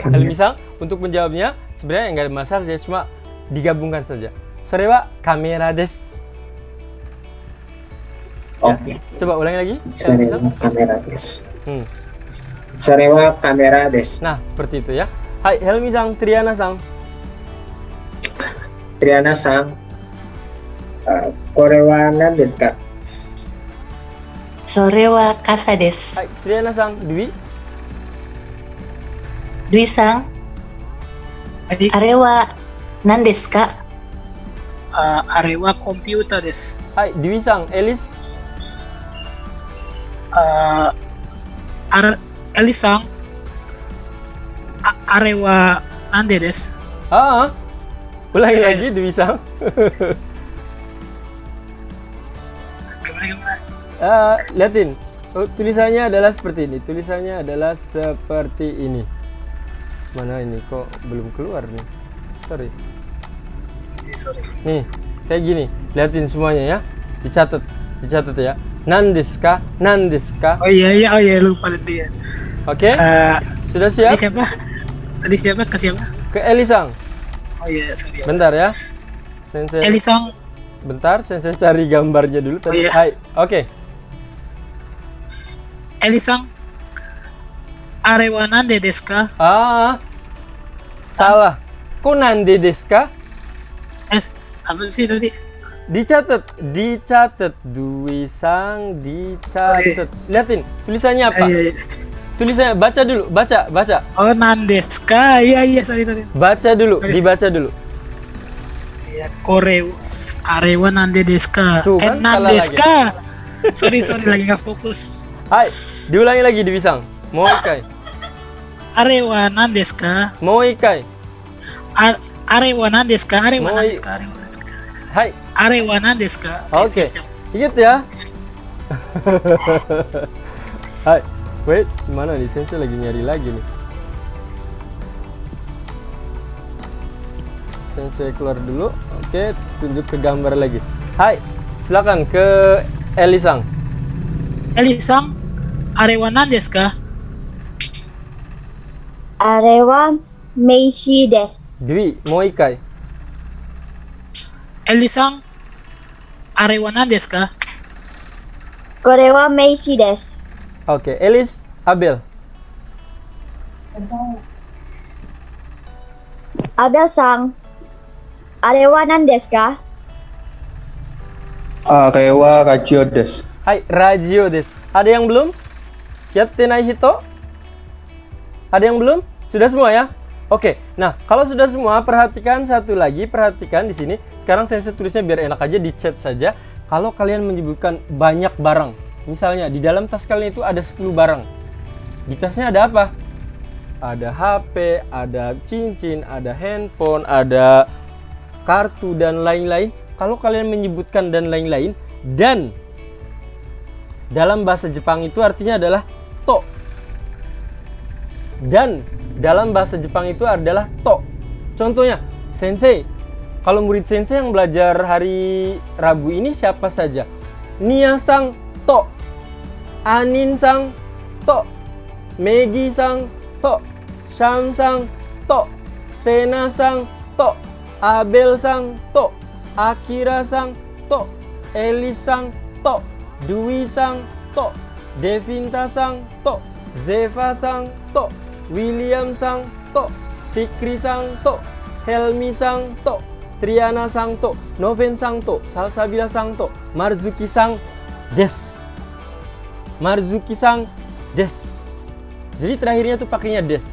Helmi sang, untuk menjawabnya sebenarnya nggak ada masalah ya, cuma digabungkan saja. Sorewa kamera des. Ya. Oke. Coba ulangi lagi. Helmi sang. Sorewa kamera des. Sorewa kamera des. Nah, seperti itu ya. Hai, Helmi sang, Triana sang. Triana-san, Korewa nan desu ka? Sorewa kasa desu. Hai, Triana sang, Dwi. Dwi-san, arewa nan desu ka? Arewa komputer desu. Hai, Dwi sang, Elis. Elis-san, arewa nande desu. Ulangi lagi, Yes. Dwi sang. Gimana? Liatin. Tulisannya adalah seperti ini. Tulisannya adalah seperti ini. Mana ini kok belum keluar nih? Sorry. Nih, kayak gini. Liatin semuanya ya. Dicatat ya. Nandeska, nandeska. Oh iya, lupa tadi ya. Oke? Sudah siap? Tadi siapa? Ke siapa? Ke Elisang. Oh iya, sorry. Bentar ya. Sensei. Elisang, Bentar, Sensei cari gambarnya dulu. Oh, iya. Hai. Oke. Elisang, Arewa nande desu ka? Salah. Kok nande desu ka? Apa sih tadi? Dicatat. Dwi Sang dicatat. Liatin, tulisannya apa? Iya. Tulisannya baca dulu, baca. Oh, nandesu ka? Iya, sorry. Baca dulu, dibaca dulu. Ya, arewa nande desu ka? Tuh kan, salah nandesu lagi. ka? Sorry, lagi nggak fokus. Hai, diulangi lagi Dwi Sang. Mau ikai. Arewa nandesu ka? Mau ikai. Arewa nandesu ka? Hai. Arewa nandesu ka? Oke. Ingat ya. Hai. Wait, mana nih? Sensei lagi nyari lagi nih. Sensei keluar dulu. Oke, tunjuk ke gambar lagi. Hai. Silakan ke Elisang. Elisang, arewa nandesu ka? Arewa Meishi desu. Dwi, mau ikai. Elisang, arewa nandesu ka? Korewa Meishi desu. Oke, Elis, Abel. Abel-san, arewa nan desu ka? Arewa Rajio desu. Hai, Rajio desu. Ada yang belum? Yatte nai hito? Ada yang belum? Sudah semua ya? Oke. Nah, kalau sudah semua, perhatikan satu lagi, perhatikan di sini. Sekarang saya tulisnya biar enak aja, di chat saja. Kalau kalian menyebutkan banyak barang, misalnya di dalam tas kalian itu ada 10 barang. Di tasnya ada apa? Ada HP, ada cincin, ada handphone, ada kartu dan lain-lain. Kalau kalian menyebutkan dan lain-lain, dan dalam bahasa Jepang itu artinya adalah to. Dan dalam bahasa Jepang itu adalah to. Contohnya, sensei. Kalau murid sensei yang belajar hari Rabu ini siapa saja? Nia-sang to, Anin-sang to, Megi-sang to, Sham-sang to, Sena-sang to, Abel-sang to, Akira-sang to, Elis-sang to, Dwi-sang to, Devinta-sang to, Zeva-sang to, William-sang to, Fikri-sang to, Helmi-sang to, Triana-sang to, Noven-sang to, Salsabila-sang to, Marzuki-sang des. Marzuki-sang des. Jadi terakhirnya tuh pakainya des.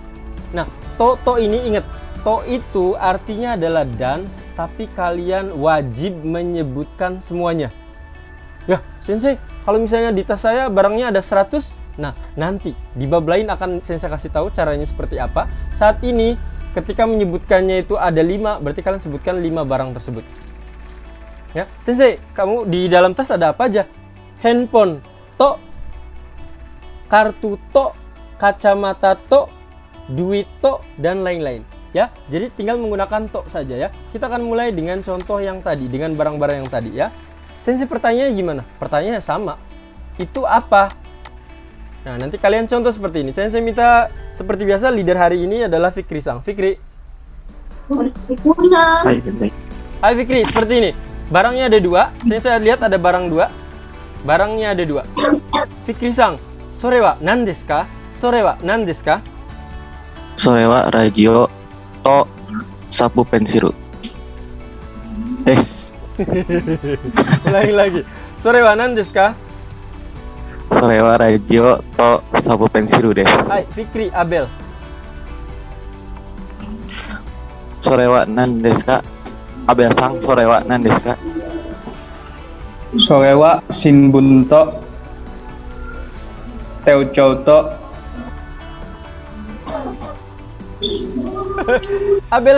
Nah, to ini ingat, to itu artinya adalah dan, tapi kalian wajib menyebutkan semuanya. Ya, sensei, kalau misalnya di tas saya barangnya ada 100, nah nanti di bab lain akan sensei kasih tahu caranya seperti apa. Saat ini ketika menyebutkannya itu ada 5, berarti kalian sebutkan 5 barang tersebut. Ya, sensei, kamu di dalam tas ada apa aja? Handphone to, kartu to, kacamata to, duit to, dan lain-lain. Ya, jadi tinggal menggunakan to saja ya. Kita akan mulai dengan contoh yang tadi, dengan barang-barang yang tadi ya. Sensei pertanyaannya gimana? Pertanyaannya sama. Itu apa? Nah, nanti kalian contoh seperti ini. Sensei minta seperti biasa leader hari ini adalah Fikri-sang. Fikri. Hai Fikri, seperti ini. Barangnya ada 2. Sensei lihat ada barang 2. Barangnya ada 2. Fikri-sang, sore wa nan desu ka? Sore wa nan desu ka? Sore wa radio to sapu pensiru des. Ulangi lagi. Sore wa nan desu ka? Sore wa radio to sapu pensiru des. Hai Fikri, Abel. Sore wa nan desu ka? Abel sang, sore wa nan desu ka? Sore wa shinbun to teuchou to. Abel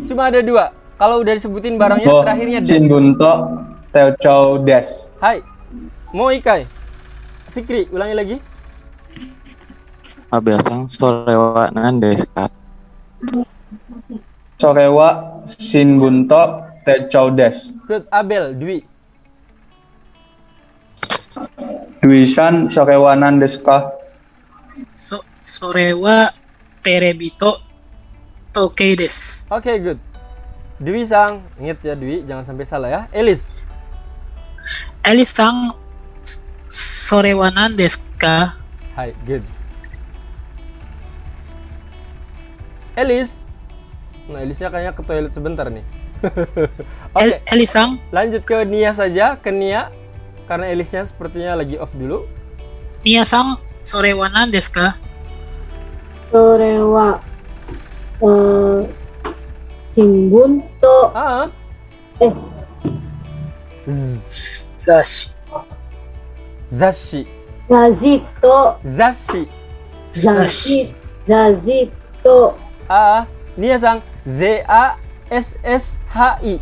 cuma ada 2. Kalau udah disebutin barangnya terakhirnya des. Shinbun to teuchou des. Hai. Mau ikai. Fikri, ulangi lagi. Abel sang, sore wa nan desu ka? Sore wa shinbun to teuchou des. Good, Abel, Dwi. Dwi-san sore wa nan desu ka? Sore wa terebito tokei desu. Oke, good. Dwi sang, ingat ya Dwi, jangan sampai salah ya. Elis. Elis-sang, sore wa nan desu ka? Hai, good. Elis. Nah, Elisnya kayaknya ke toilet sebentar nih. Oke. Elisang. Lanjut ke Nia saja, ke Nia. Karena Elisnya sepertinya lagi off dulu. Nia-sang, sore wa nan desu ka? Sore wa shinbun to Zashi. Zashi. zazi to Zashi. zazi to Nia-sang, Z-A-S-S-H-I.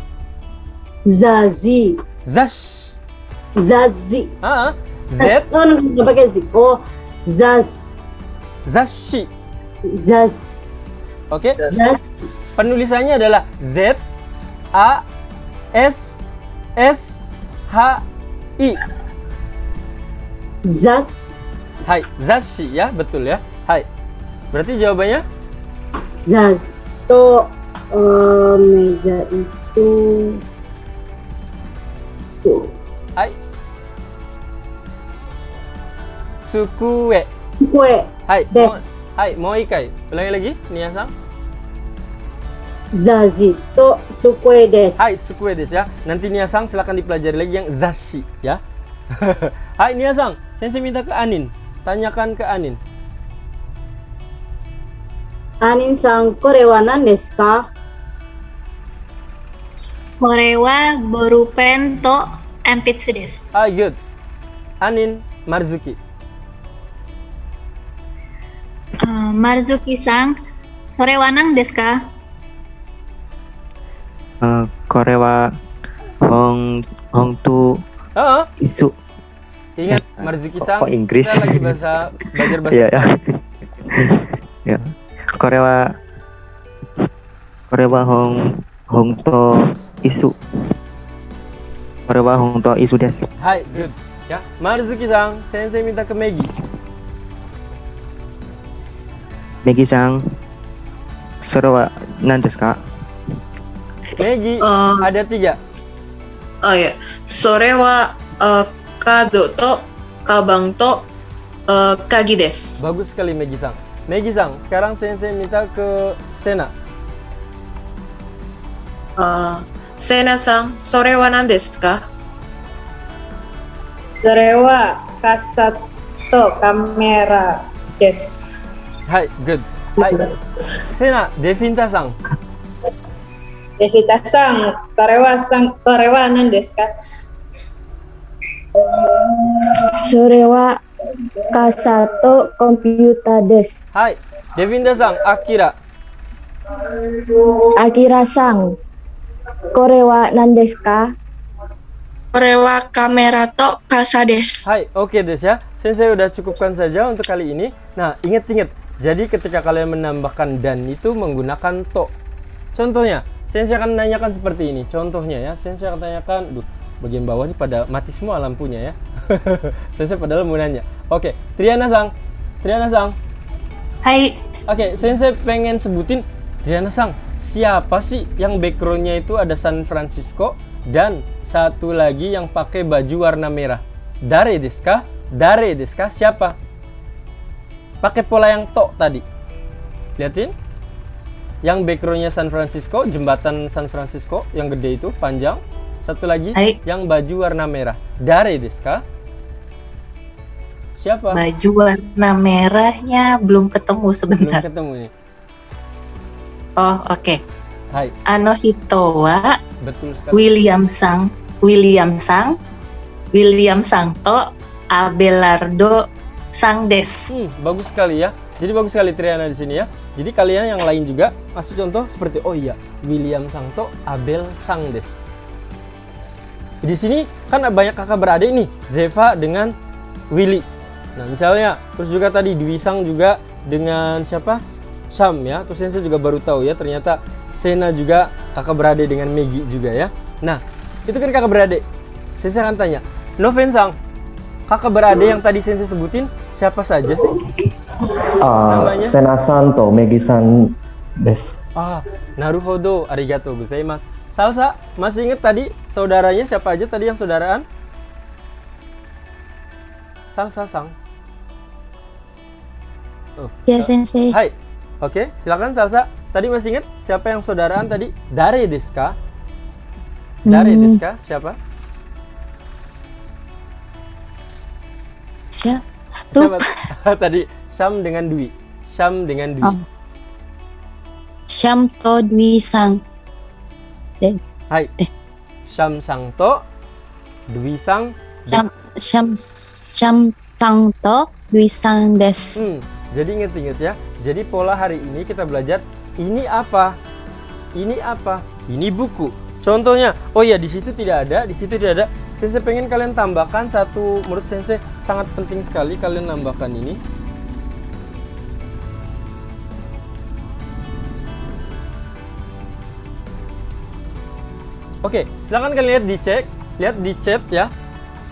zazi Zash. zazi Z. nggak pakai zi. Zashi. Zaz. Oke. Penulisannya adalah Z A S S H I. Zaz. Hai, zashi ya, betul ya. Hai. Berarti jawabannya Zaz. To meja itu hai. Sukue. Sukue. Hai. Hai, mau ikai. Ulangi lagi, Nia-sang. Zazi to sukue desu. Hai, sukue desu ya. Nanti Nia-sang silakan dipelajari lagi yang zashi ya. Hai Nia-sang, Sensei minta ke Anin. Tanyakan ke Anin. Anin-san, kore wa nan desu ka? Kore wa borupen to enpitsu desu. Good. Anin, Marzuki. Marzuki-san, sore wa nan desu ka? Kore wa hong tu isu. Ingat, Marzuki-san, Inggris. kita lagi belajar bahasa. Iya, ya. Ya. Kore wa hong to isu. Kore wa hong to isu desu. Hai, good. Ya, Marzuki-san, Sensei minta ke Megi. Megi-san, sore wa nan desu ka? Megi, ada 3. Oh ya, sore wa kado to kabang to kagi desu. Bagus sekali Megi-san. Megi-san, sekarang Sensei minta ke Sena. Sena-san, sore wa nan desu ka? Sore wa kasa to kamera desu. Hai, good. Hai. Sena, Devinta-san. Devita-san, kore wa nan desu ka? Sore wa kasato komputer desu. Hai, Devinta-san, Akira. Akira-san, kore wa nan desu ka? Kore wa kamera to kasa desu. Hai, oke des ya. Sensei udah cukupkan saja untuk kali ini. Nah, ingat-ingat. Jadi ketika kalian menambahkan dan itu menggunakan to. Contohnya, Sensei akan menanyakan seperti ini. Contohnya ya, Sensei akan tanyakan, bagian bawah ini pada mati semua lampunya ya. Sensei padahal mau nanya. Oke, Triana-sang. Triana-sang. Hai. Oke, Sensei pengen sebutin Triana-sang. Siapa sih yang backgroundnya itu ada San Francisco dan satu lagi yang pakai baju warna merah? Dare desu ka? Dare desu ka? Siapa? Pakai pola yang to tadi. Liatin. Yang backgroundnya San Francisco, jembatan San Francisco yang gede itu, panjang. Satu lagi yang baju warna merah. Dare desu ka? Siapa? Baju warna merahnya belum ketemu sebentar. Belum ketemu nih. Oh, oke. Hai. Ano hito wa Betul sekali. William Sang to Abelardo Sang des. Bagus sekali ya. Jadi bagus sekali Triana di sini ya. Jadi kalian yang lain juga kasih contoh seperti William Sang to Abel Sang des. Di sini kan banyak kakak beradik nih, Zeva dengan Willy. Nah, misalnya terus juga tadi Dwi Sang juga dengan siapa? Sam ya. Terus Sensei juga baru tahu ya, ternyata Sena juga kakak beradik dengan Megi juga ya. Nah, itu kan kakak beradik. Sensei akan tanya, Noven Sang, kakak beradik yang tadi Sensei sebutin siapa saja sih? Namanya? Sena-san to Megi-san desu. Naruhodo, arigatou gozaimasu. Salsa, masih ingat tadi saudaranya siapa aja tadi yang saudaraan? Salsa-sang. Ya, Sensei. Hai. Oke, silakan Salsa. Tadi masih ingat siapa yang saudaraan tadi? Dare desu ka? Dare desu ka? Siapa? Siapa? Tadi Syam dengan Dwi. Syam dengan Dwi. Syam to Dwi sang desu. Hai. Syam sang to Dwi sang Syam sang to Dwi sang desu. Jadi ingat-ingat ya. Jadi pola hari ini kita belajar ini apa? Ini apa? Ini buku. Contohnya, oh ya di situ tidak ada, di situ tidak ada. Sensei pengen kalian tambahkan satu, menurut Sensei sangat penting sekali kalian nambahkan ini. Oke, silahkan kalian lihat di chat ya.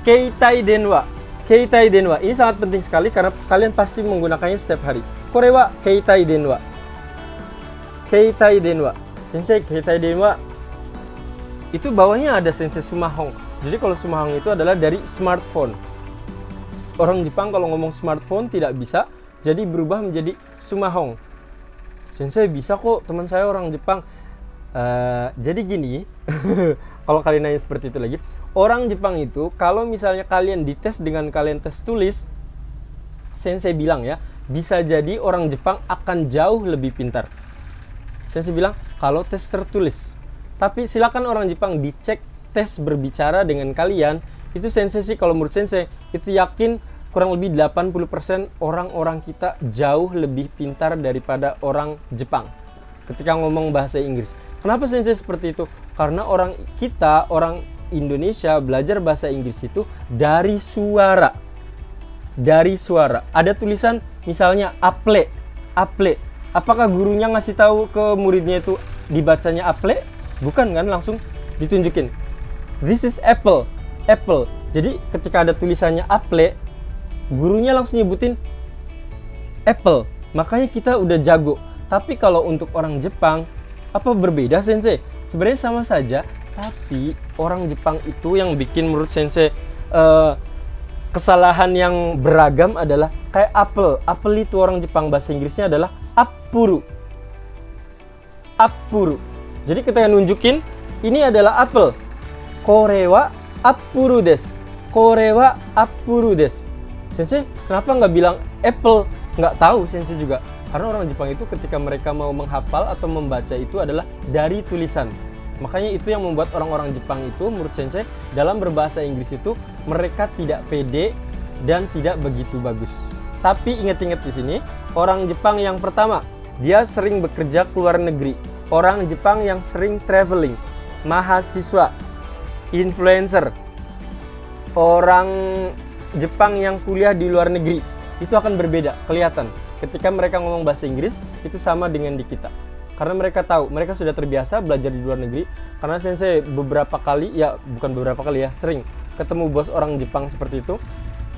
Keitai denwa. Keitai denwa. Ini sangat penting sekali karena kalian pasti menggunakannya setiap hari. Korewa keitai denwa. Keitai denwa. Sensei keitai denwa. Itu bawahnya ada Sensei sumahong. Jadi kalau sumahong itu adalah dari smartphone. Orang Jepang kalau ngomong smartphone tidak bisa, jadi berubah menjadi sumahong. Sensei bisa kok, teman saya orang Jepang. Jadi gini, kalau kalian nanya seperti itu lagi, orang Jepang itu kalau misalnya kalian dites dengan kalian tes tulis, Sensei bilang ya, bisa jadi orang Jepang akan jauh lebih pintar. Sensei bilang kalau tes tertulis. Tapi silakan orang Jepang dicek tes berbicara dengan kalian. Itu Sensei sih kalau menurut Sensei itu yakin kurang lebih 80% orang-orang kita jauh lebih pintar daripada orang Jepang ketika ngomong bahasa Inggris. Kenapa Sensei seperti itu? Karena orang Indonesia belajar bahasa Inggris itu dari suara. Dari suara. Ada tulisan misalnya aple. Aple. Apakah gurunya ngasih tahu ke muridnya itu dibacanya aple? Bukan kan, langsung ditunjukin. This is apple. Apple. Jadi ketika ada tulisannya aple, gurunya langsung nyebutin apple. Makanya kita udah jago. Tapi kalau untuk orang Jepang, apa berbeda Sensei? Sebenarnya sama saja, tapi orang Jepang itu yang bikin menurut Sensei kesalahan yang beragam adalah kayak apple. Apple itu orang Jepang bahasa Inggrisnya adalah appuru. Appuru. Jadi kita nunjukin ini adalah apple. Korewa appuru desu. Korewa appuru desu. Sensei kenapa nggak bilang apple? Nggak tahu Sensei juga. Karena orang Jepang itu ketika mereka mau menghafal atau membaca itu adalah dari tulisan. Makanya itu yang membuat orang-orang Jepang itu menurut Sensei dalam berbahasa Inggris itu mereka tidak pede dan tidak begitu bagus. Tapi ingat-ingat di sini, orang Jepang yang pertama, dia sering bekerja ke luar negeri. Orang Jepang yang sering traveling, mahasiswa, influencer, orang Jepang yang kuliah di luar negeri, itu akan berbeda, kelihatan. Ketika mereka ngomong bahasa Inggris, itu sama dengan di kita. Karena mereka tahu, mereka sudah terbiasa belajar di luar negeri. Karena Sensei beberapa kali, ya bukan beberapa kali ya, sering ketemu bos orang Jepang seperti itu.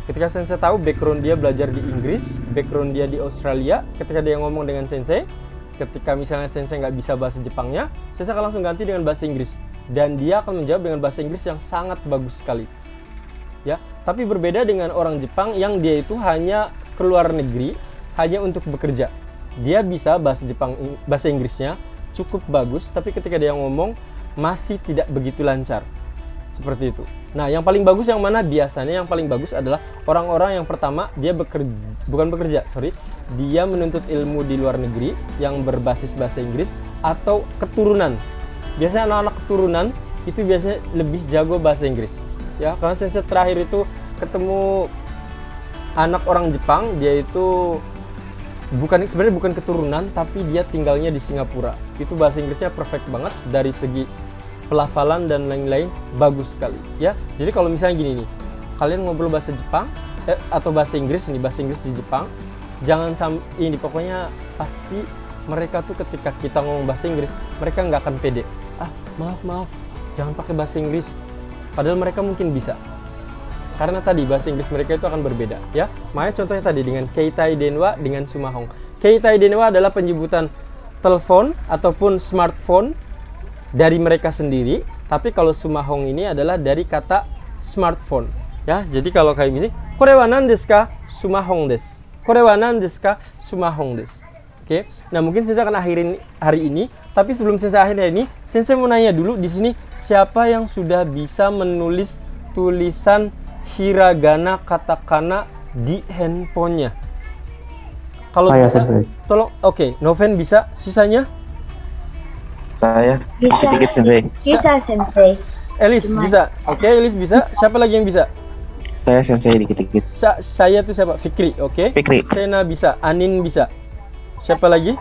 Ketika Sensei tahu background dia belajar di Inggris, background dia di Australia, ketika dia ngomong dengan Sensei, ketika misalnya Sensei nggak bisa bahasa Jepangnya, Sensei akan langsung ganti dengan bahasa Inggris. Dan dia akan menjawab dengan bahasa Inggris yang sangat bagus sekali. Ya, tapi berbeda dengan orang Jepang yang dia itu hanya ke luar negeri, hanya untuk bekerja. Dia bisa bahasa Inggrisnya cukup bagus, tapi ketika dia ngomong masih tidak begitu lancar. Seperti itu. Nah, yang paling bagus yang mana? Biasanya yang paling bagus adalah orang-orang yang pertama dia dia menuntut ilmu di luar negeri yang berbasis bahasa Inggris atau keturunan. Biasanya anak-anak keturunan itu biasanya lebih jago bahasa Inggris. Ya, karena Sensei terakhir itu ketemu anak orang Jepang, dia itu sebenarnya bukan keturunan, tapi dia tinggalnya di Singapura. Itu bahasa Inggrisnya perfect banget dari segi pelafalan dan lain-lain, bagus sekali ya. Jadi kalau misalnya gini nih, kalian ngobrol bahasa Jepang atau bahasa Inggris di Jepang, jangan ini pokoknya pasti mereka tuh ketika kita ngomong bahasa Inggris, mereka nggak akan pede. Maaf, jangan pakai bahasa Inggris. Padahal mereka mungkin bisa. Karena tadi bahasa Inggris mereka itu akan berbeda ya. Makanya contohnya tadi dengan keitai denwa dengan sumahong. Keitai denwa adalah penyebutan telepon ataupun smartphone dari mereka sendiri, tapi kalau sumahong ini adalah dari kata smartphone ya. Jadi kalau kayak gini, kore wa nan desu ka? Sumahong desu. Kore wa nan desu ka? Sumahong desu. Oke. Nah, mungkin Sensei akan akhirin hari ini, tapi sebelum Sensei akhir hari ini, Sensei mau nanya dulu di sini siapa yang sudah bisa menulis tulisan hiragana katakana di handphonenya? Kalau Saya, bisa, Sensei. tolong. Oke, Noven bisa, sisanya? Saya Bisa. dikit Sensei. Bisa, Sensei. Elis bisa. Oke, Elis bisa. Siapa lagi yang bisa? Saya Sensei dikit-dikit. Saya tuh siapa? Fikri. Oke. Fikri. Sena bisa. Anin bisa. Siapa lagi?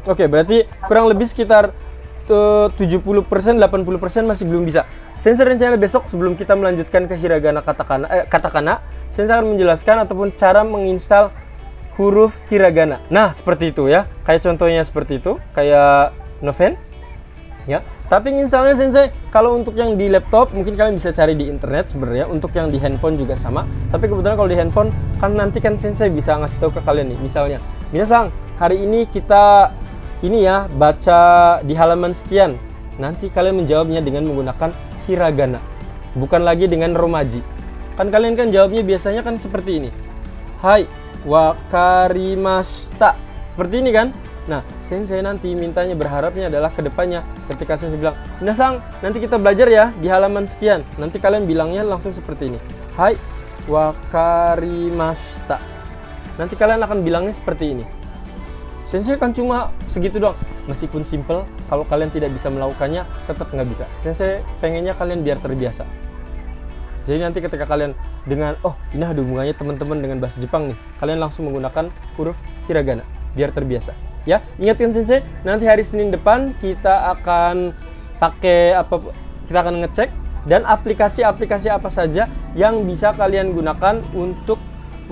Oke, berarti kurang lebih sekitar 70%, 80% masih belum bisa. Sensei rencana besok sebelum kita melanjutkan ke hiragana katakana, Sensei akan menjelaskan ataupun cara menginstal huruf hiragana. Nah, seperti itu ya. Kayak contohnya seperti itu, kayak Noven. Ya. Tapi misalnya Sensei, kalau untuk yang di laptop mungkin kalian bisa cari di internet sebenarnya. Untuk yang di handphone juga sama. Tapi kebetulan kalau di handphone kan nanti kan Sensei bisa ngasih tahu ke kalian nih. Misalnya, minasang, hari ini kita ini ya baca di halaman sekian. Nanti kalian menjawabnya dengan menggunakan hiragana, bukan lagi dengan romaji. Kan kalian kan jawabnya biasanya kan seperti ini. Hai, wakarimashita. Seperti ini kan? Nah, Sensei nanti mintanya berharapnya adalah kedepannya ketika Sensei bilang, minasang, nanti kita belajar ya di halaman sekian. Nanti kalian bilangnya langsung seperti ini. Hai, wakarimashita. Nanti kalian akan bilangnya seperti ini. Sensei kan cuma segitu doang. Meskipun simple, kalau kalian tidak bisa melakukannya, tetap nggak bisa. Sensei pengennya kalian biar terbiasa. Jadi nanti ketika kalian dengan, oh ini ada hubungannya teman-teman dengan bahasa Jepang nih, kalian langsung menggunakan huruf hiragana, biar terbiasa. Ya, ingatkan Sensei, nanti hari Senin depan kita akan pakai apa? Kita akan ngecek dan aplikasi-aplikasi apa saja yang bisa kalian gunakan untuk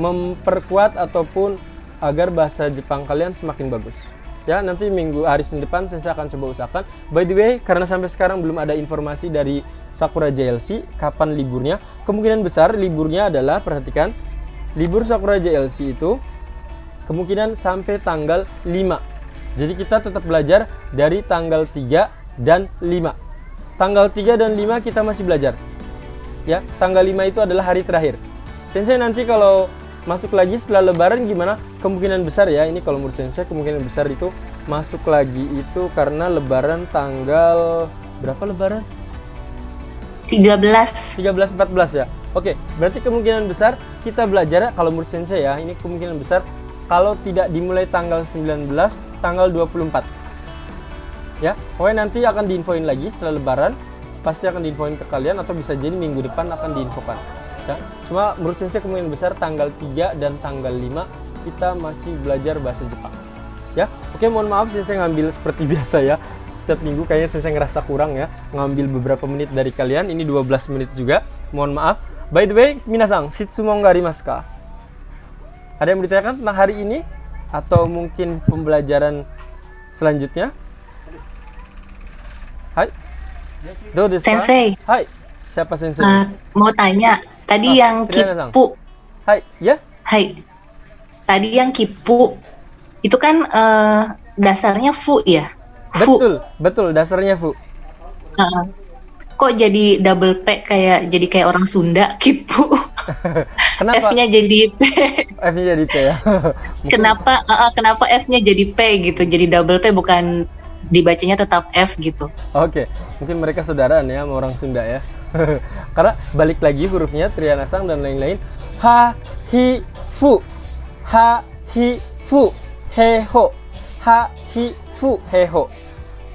memperkuat ataupun agar bahasa Jepang kalian semakin bagus. Ya, nanti hari Senin depan Sensei akan coba usahakan. By the way, karena sampai sekarang belum ada informasi dari Sakura JLC kapan liburnya. Kemungkinan besar liburnya adalah, perhatikan, libur Sakura JLC itu kemungkinan sampai tanggal 5. Jadi kita tetap belajar dari tanggal 3 dan 5. Tanggal 3 dan 5 kita masih belajar. Ya, tanggal 5 itu adalah hari terakhir. Sensei nanti kalau masuk lagi setelah lebaran gimana? Kemungkinan besar ya, ini kalau menurut Sensei kemungkinan besar itu masuk lagi itu karena lebaran tanggal berapa lebaran? 13 14 ya. Oke, berarti kemungkinan besar kita belajar kalau menurut Sensei ya, ini kemungkinan besar kalau tidak dimulai tanggal 19, tanggal 24. Ya, pokoknya nanti akan diinfoin lagi setelah lebaran, pasti akan diinfoin ke kalian atau bisa jadi minggu depan akan diinfokan. Ya, cuma menurut Sensei kemungkinan besar tanggal 3 dan tanggal 5 kita masih belajar bahasa Jepang. Ya, oke, mohon maaf Sensei ngambil seperti biasa ya. Setiap minggu kayaknya Sensei ngerasa kurang ya, ngambil beberapa menit dari kalian. Ini 12 menit juga. Mohon maaf. By the way, minasang, shitsumono ga arimasu ka? Ada yang ditanyakan tentang hari ini atau mungkin pembelajaran selanjutnya? Hai. Do desu ka? Sensei. Hai. Siapa Sensei? Mau tanya, tadi yang kipu. Hai, ya? Hai. Tadi yang kipu itu kan dasarnya fu ya? Betul, betul, dasarnya fu. Kok jadi double P jadi kayak orang Sunda, kipu. Kenapa? F-nya jadi P. F-nya jadi P ya. Kenapa F-nya jadi P gitu? Jadi double P bukan dibacanya tetap F gitu. Oke, mungkin mereka saudaraan ya sama orang Sunda ya. Karena balik lagi hurufnya Trianasang dan lain-lain. Ha, hi, fu. Ha, hi, fu. He, ho. Ha, hi, fu, he, ho.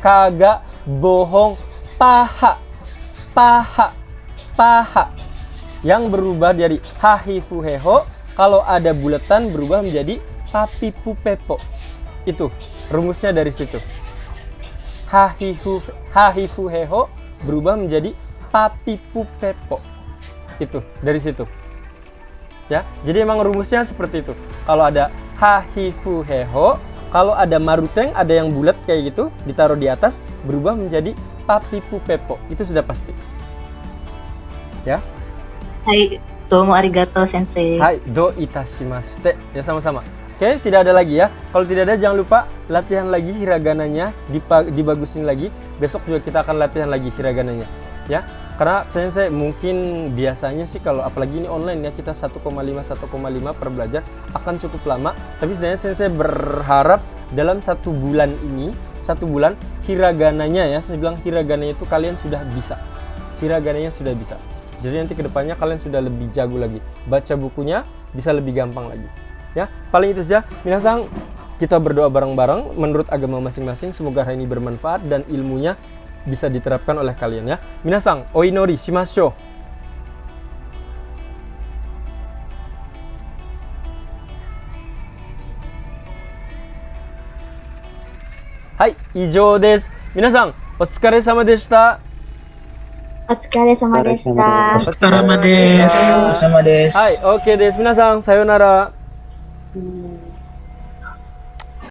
Kagak bohong, paha. Paha. Paha. Yang berubah dari ha, hi, fu, he, ho. Kalau ada bulatan berubah menjadi papi, pu, pepo. Itu rumusnya dari situ. Ha, hi, fu, he, ho berubah menjadi papi, pu, pepo. Itu dari situ. Ya, jadi emang rumusnya seperti itu. Kalau ada ha, hi, fu, he, ho, kalau ada maruteng, ada yang bulat kayak gitu, ditaruh di atas, berubah menjadi papi, pu, pepo. Itu sudah pasti. Ya. Hai, domo arigato Sensei. Hai, do itashimashite. Ya, sama-sama. Oke, tidak ada lagi ya. Kalau tidak ada, jangan lupa latihan lagi hiragananya, dibagusin lagi. Besok juga kita akan latihan lagi hiragananya. Ya, Karena saya mungkin biasanya sih kalau apalagi ini online ya, kita 1,5 per belajar akan cukup lama. Tapi sebenarnya saya berharap dalam 1 bulan ini, 1 bulan hiragananya ya, saya bilang hiragananya itu kalian sudah bisa. Hiragananya sudah bisa. Jadi nanti kedepannya kalian sudah lebih jago lagi. Baca bukunya bisa lebih gampang lagi. Ya, paling itu saja. Minasang, kita berdoa bareng-bareng menurut agama masing-masing. Semoga hari ini bermanfaat dan ilmunya bisa diterapkan oleh kalian ya. Minasang, oinori shimashou. Hai, ijou desu. Minasang, otsukare sama deshita. Otsukare sama deshita. Otsukare sama desu. Hai, oke desu. Minasang, sayonara.